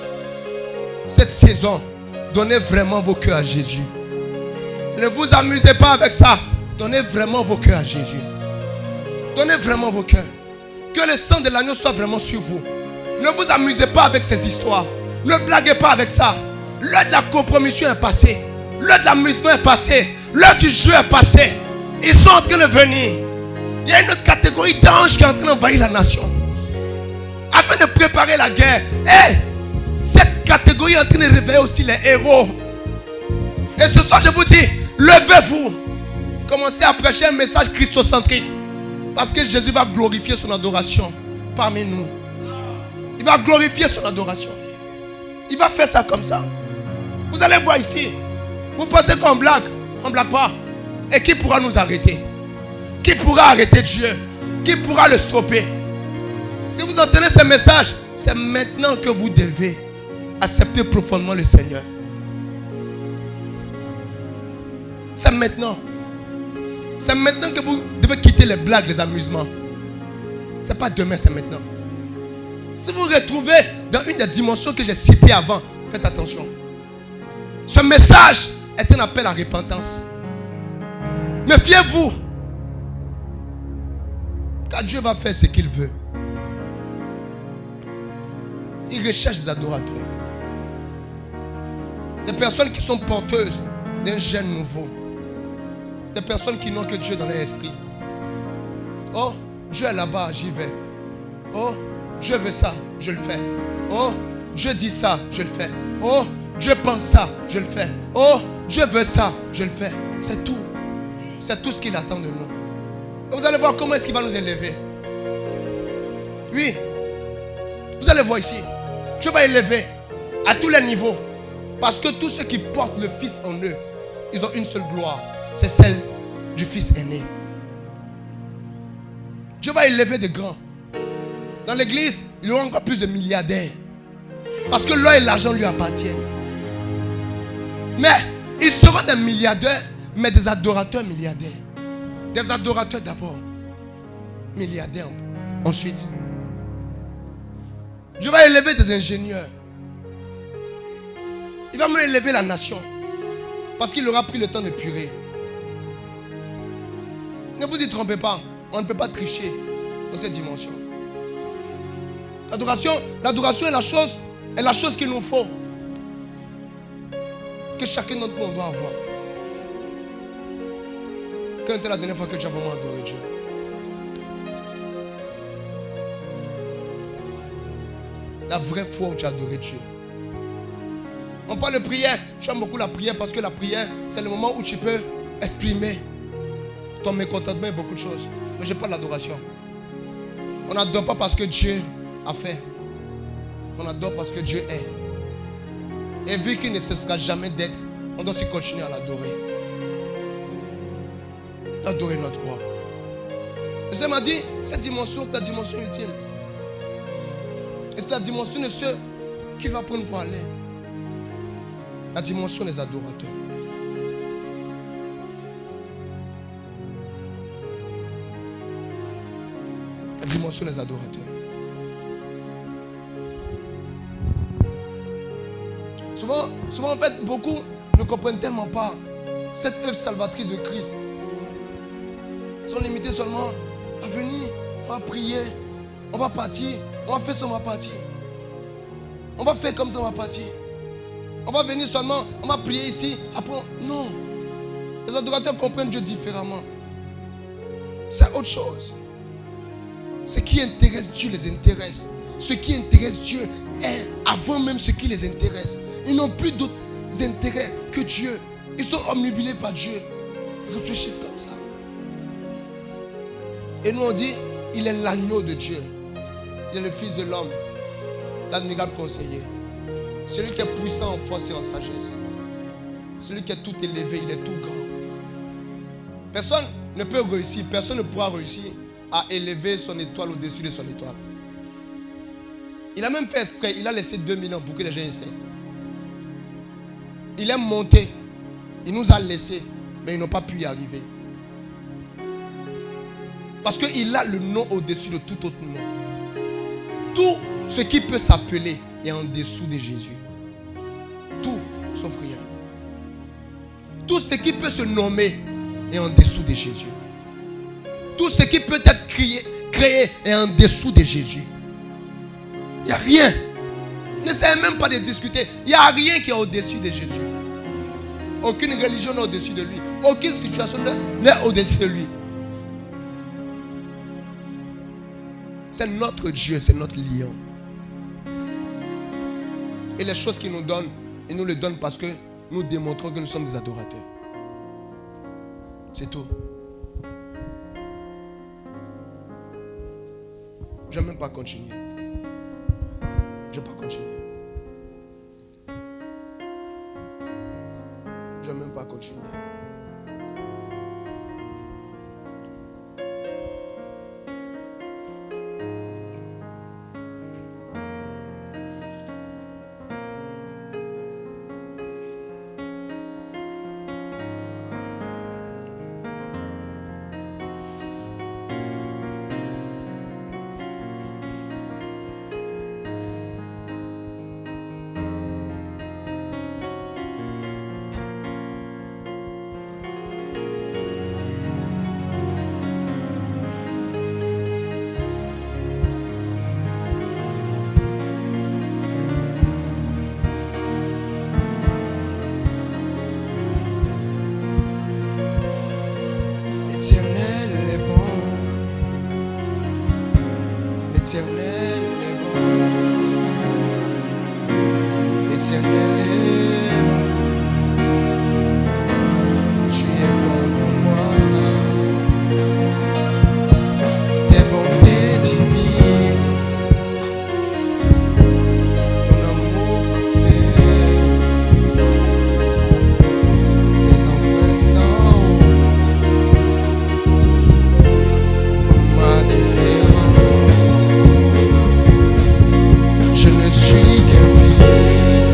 Cette saison, donnez vraiment vos cœurs à Jésus. Ne vous amusez pas avec ça. Donnez vraiment vos cœurs à Jésus. Donnez vraiment vos cœurs. Que le sang de l'agneau soit vraiment sur vous. Ne vous amusez pas avec ces histoires. Ne blaguez pas avec ça. L'heure de la compromission est passée. L'heure de l'amusement est passée. L'heure du jeu est passée. Ils sont en train de venir. Il y a une autre catégorie d'anges qui est en train d'envahir la nation. Afin de préparer la guerre. Et cette catégorie est en train de réveiller aussi les héros. Et ce soir, je vous dis, levez-vous. Commencez à prêcher un message christocentrique. Parce que Jésus va glorifier son adoration parmi nous. Il va glorifier son adoration. Il va faire ça comme ça. Vous allez voir ici. Vous pensez qu'on blague? On ne blague pas. Et qui pourra nous arrêter? Qui pourra arrêter Dieu? Qui pourra le stopper? Si vous entendez ce message, c'est maintenant que vous devez accepter profondément le Seigneur. C'est maintenant. C'est maintenant que vous devez quitter les blagues, les amusements. Ce n'est pas demain, c'est maintenant. Si vous vous retrouvez dans une des dimensions que j'ai citées avant, faites attention. Ce message est un appel à repentance. Méfiez-vous. Car Dieu va faire ce qu'il veut. Il recherche des adorateurs. Des personnes qui sont porteuses d'un gène nouveau. Des personnes qui n'ont que Dieu dans leur esprit. Oh, Dieu est là-bas, j'y vais. Oh, Dieu veut ça, je le fais. Oh, Dieu dit ça, je le fais. Oh, Dieu pense ça, je le fais. Oh, Dieu veut ça, je le fais. C'est tout. C'est tout ce qu'il attend de nous. Et vous allez voir comment est-ce qu'il va nous élever. Oui. Vous allez voir ici. Dieu va élever à tous les niveaux. Parce que tous ceux qui portent le Fils en eux, ils ont une seule gloire. C'est celle du Fils aîné. Dieu va élever des grands. Dans l'église, il y aura encore plus de milliardaires. Parce que l'or et l'argent lui appartiennent. Mais ils seront des milliardaires, mais des adorateurs milliardaires. Des adorateurs d'abord. Milliardaires ensuite. Dieu va élever des ingénieurs. Il va même élever la nation. Parce qu'il aura pris le temps de purer. Ne vous y trompez pas. On ne peut pas tricher dans cette dimension. L'adoration est la chose qu'il nous faut. Que chacun d'entre nous doit avoir. Quand était la dernière fois que tu as vraiment adoré Dieu? La vraie fois où tu as adoré Dieu. On parle de prière. J'aime beaucoup la prière parce que la prière, c'est le moment où tu peux exprimer ton mécontentement et beaucoup de choses. Mais je parle d'adoration. On n'adore pas parce que Dieu a fait. On adore parce que Dieu est. Et vu qu'il ne cessera jamais d'être, on doit aussi continuer à l'adorer. Adorer notre roi. Et ça m'a dit, cette dimension, c'est la dimension ultime. Et c'est la dimension de ceux qu'il va prendre pour aller. La dimension des adorateurs. La dimension des adorateurs. Souvent en fait, beaucoup ne comprennent tellement pas cette œuvre salvatrice de Christ. Ils sont limités seulement à venir, on va prier, on va partir, on va faire ça, on va partir. On va faire comme ça, on va partir. On va venir seulement, on va prier ici, après, non. Les adorateurs comprennent Dieu différemment. C'est autre chose. Ce qui intéresse Dieu les intéresse. Ce qui intéresse Dieu est avant même ce qui les intéresse. Ils n'ont plus d'autres intérêts que Dieu. Ils sont omnubilés par Dieu. Ils réfléchissent comme ça. Et nous on dit, il est l'agneau de Dieu. Il est le fils de l'homme. L'admirable conseiller. Celui qui est puissant en force et en sagesse. Celui qui est tout élevé, il est tout grand. Personne ne peut réussir, personne ne pourra réussir à élever son étoile au-dessus de son étoile. Il a même fait exprès, il a laissé 2 millions pour que les gens essaient. Il est monté, il nous a laissé, mais ils n'ont pas pu y arriver. Parce qu'il a le nom au-dessus de tout autre nom. Tout ce qui peut s'appeler est en dessous de Jésus. Tout, sauf rien. Tout ce qui peut se nommer est en dessous de Jésus. Tout ce qui peut être créé est en dessous de Jésus. Il n'y a rien. N'essayez même pas de discuter. Il n'y a rien qui est au-dessus de Jésus. Aucune religion n'est au-dessus de lui. Aucune situation n'est au-dessus de lui. C'est notre Dieu, c'est notre lion. Et les choses qu'il nous donne, il nous les donne parce que nous démontrons que nous sommes des adorateurs. C'est tout. Je ne vais même pas continuer. Je ne vais pas continuer. Je ne vais même pas continuer. Je ne suis qu'un fils.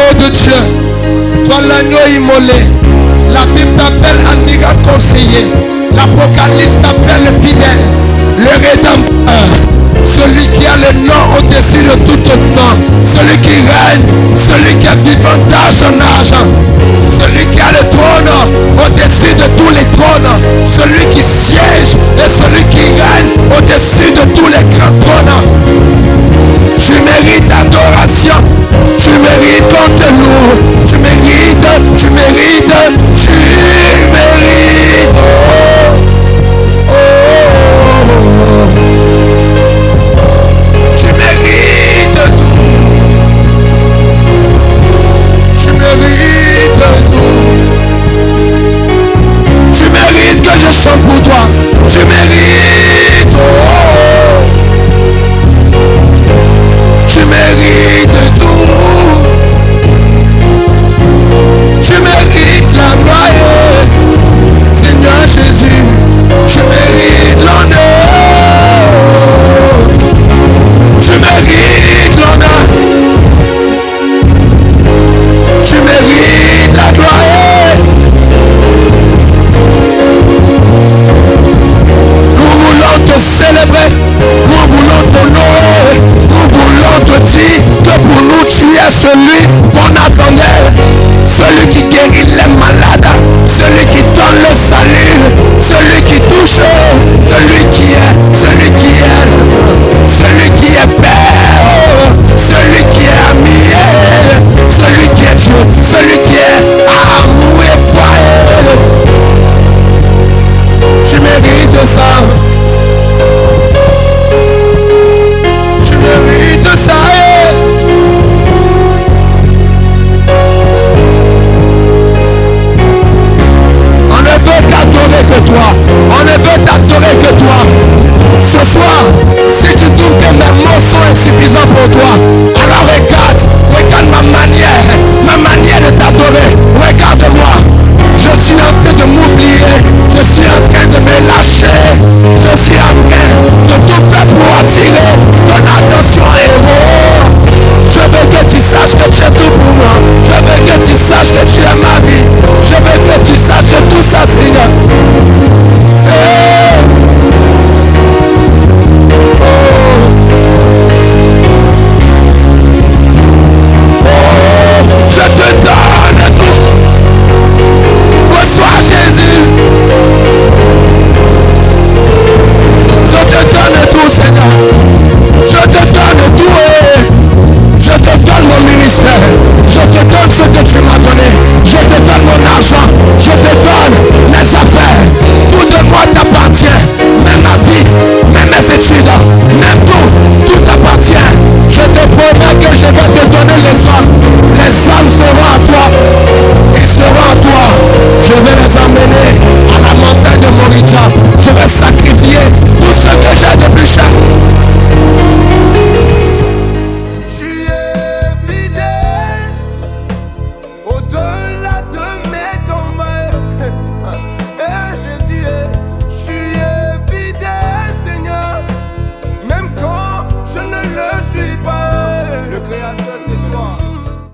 l'agneau de Dieu. Toi l'agneau immolé. La Bible t'appelle un miracle conseiller. L'Apocalypse t'appelle le fidèle, le rédempteur, celui qui a le nom au-dessus de tout autre nom, celui qui règne, celui qui est vivant d'âge en âge, celui qui a le trône au-dessus de tous les trônes, celui qui siège et celui qui règne au-dessus de tous les grands trônes. Tu mérites adoration, tu mérites qu'on te loue, tu mérites, tu mérites, tu mérites. Tu mérites tout. Tu mérites tout. Tu mérites que je chante pour toi. Tu mérites. Tu mérites tout. Tu mérites la gloire. Seigneur Jésus, tu mérites l'honneur. Tu mérites l'honneur. Tu mérites la gloire. Nous voulons te célébrer. Nous voulons t'honorer. Nous voulons te dire que pour nous tu es celui qu'on attendait. Celui qui guérit les malades. Celui qui donne le salut. Celui qui touche